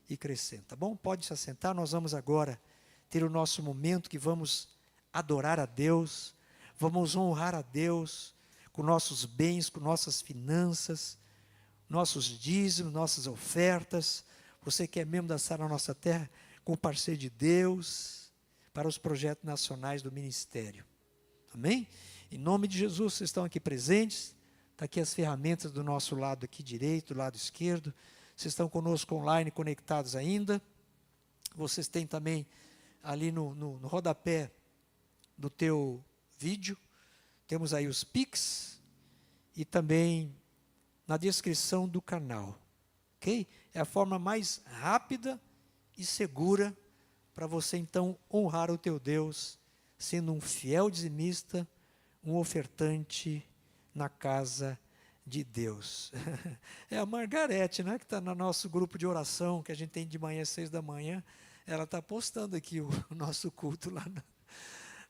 ir crescendo, tá bom? Pode se assentar, nós vamos agora ter o nosso momento que vamos adorar a Deus, vamos honrar a Deus com nossos bens, com nossas finanças, nossos dízimos, nossas ofertas. Você que é membro da Sara Nossa Terra, com parceiro de Deus, para os projetos nacionais do ministério. Amém? Em nome de Jesus, vocês estão aqui presentes, está aqui as ferramentas do nosso lado aqui direito, do lado esquerdo. Vocês estão conosco online, conectados ainda. Vocês têm também ali no rodapé do teu vídeo, temos aí os Pix e também na descrição do canal. Ok? É a forma mais rápida e segura para você então honrar o teu Deus, sendo um fiel dizimista, um ofertante na casa de Deus. É a Margarete, né, que está no nosso grupo de oração, que a gente tem de manhã às 6 da manhã, ela está postando aqui o nosso culto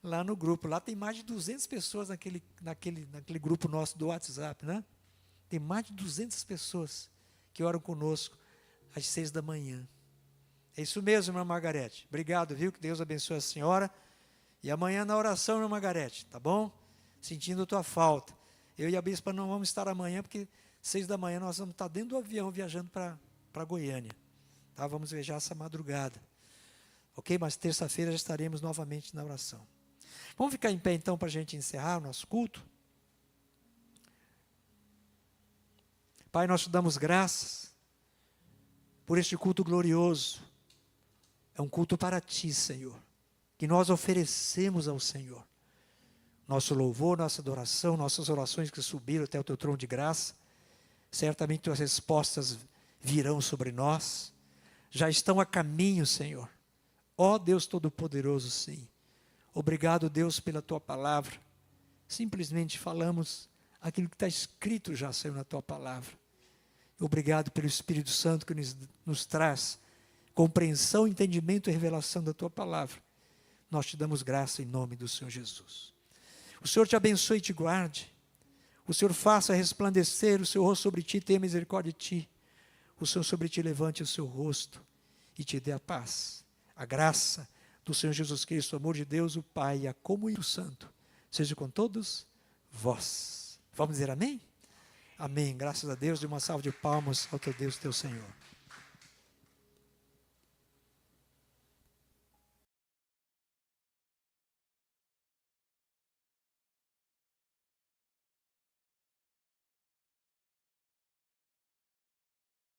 lá no grupo. Lá tem mais de 200 pessoas naquele grupo nosso do WhatsApp, né? Tem mais de 200 pessoas que oram conosco às 6 da manhã. É isso mesmo, irmã Margarete. Obrigado, viu? Que Deus abençoe a senhora. E amanhã na oração, irmã Margarete, tá bom? Sentindo a tua falta. Eu e a bispa não vamos estar amanhã, porque 6 da manhã nós vamos estar dentro do avião, viajando para Goiânia. Tá? Vamos viajar essa madrugada. Ok? Mas terça-feira já estaremos novamente na oração. Vamos ficar em pé então para a gente encerrar o nosso culto? Pai, nós te damos graças por este culto glorioso. É um culto para ti, Senhor, que nós oferecemos ao Senhor. Nosso louvor, nossa adoração, nossas orações que subiram até o teu trono de graça, certamente tuas respostas virão sobre nós, já estão a caminho, Senhor. Ó Deus Todo-Poderoso, sim. Obrigado, Deus, pela tua palavra. Simplesmente falamos aquilo que está escrito já, Senhor, na tua palavra. Obrigado pelo Espírito Santo que nos traz compreensão, entendimento e revelação da tua palavra. Nós te damos graça em nome do Senhor Jesus. O Senhor te abençoe e te guarde. O Senhor faça resplandecer o seu rosto sobre ti, tenha misericórdia de ti. O Senhor sobre ti levante o seu rosto e te dê a paz. A graça do Senhor Jesus Cristo, o amor de Deus, o Pai e a comunhão do Santo, seja com todos vós. Vamos dizer amém? Amém. Graças a Deus, de uma salva de palmas ao teu Deus, teu Senhor.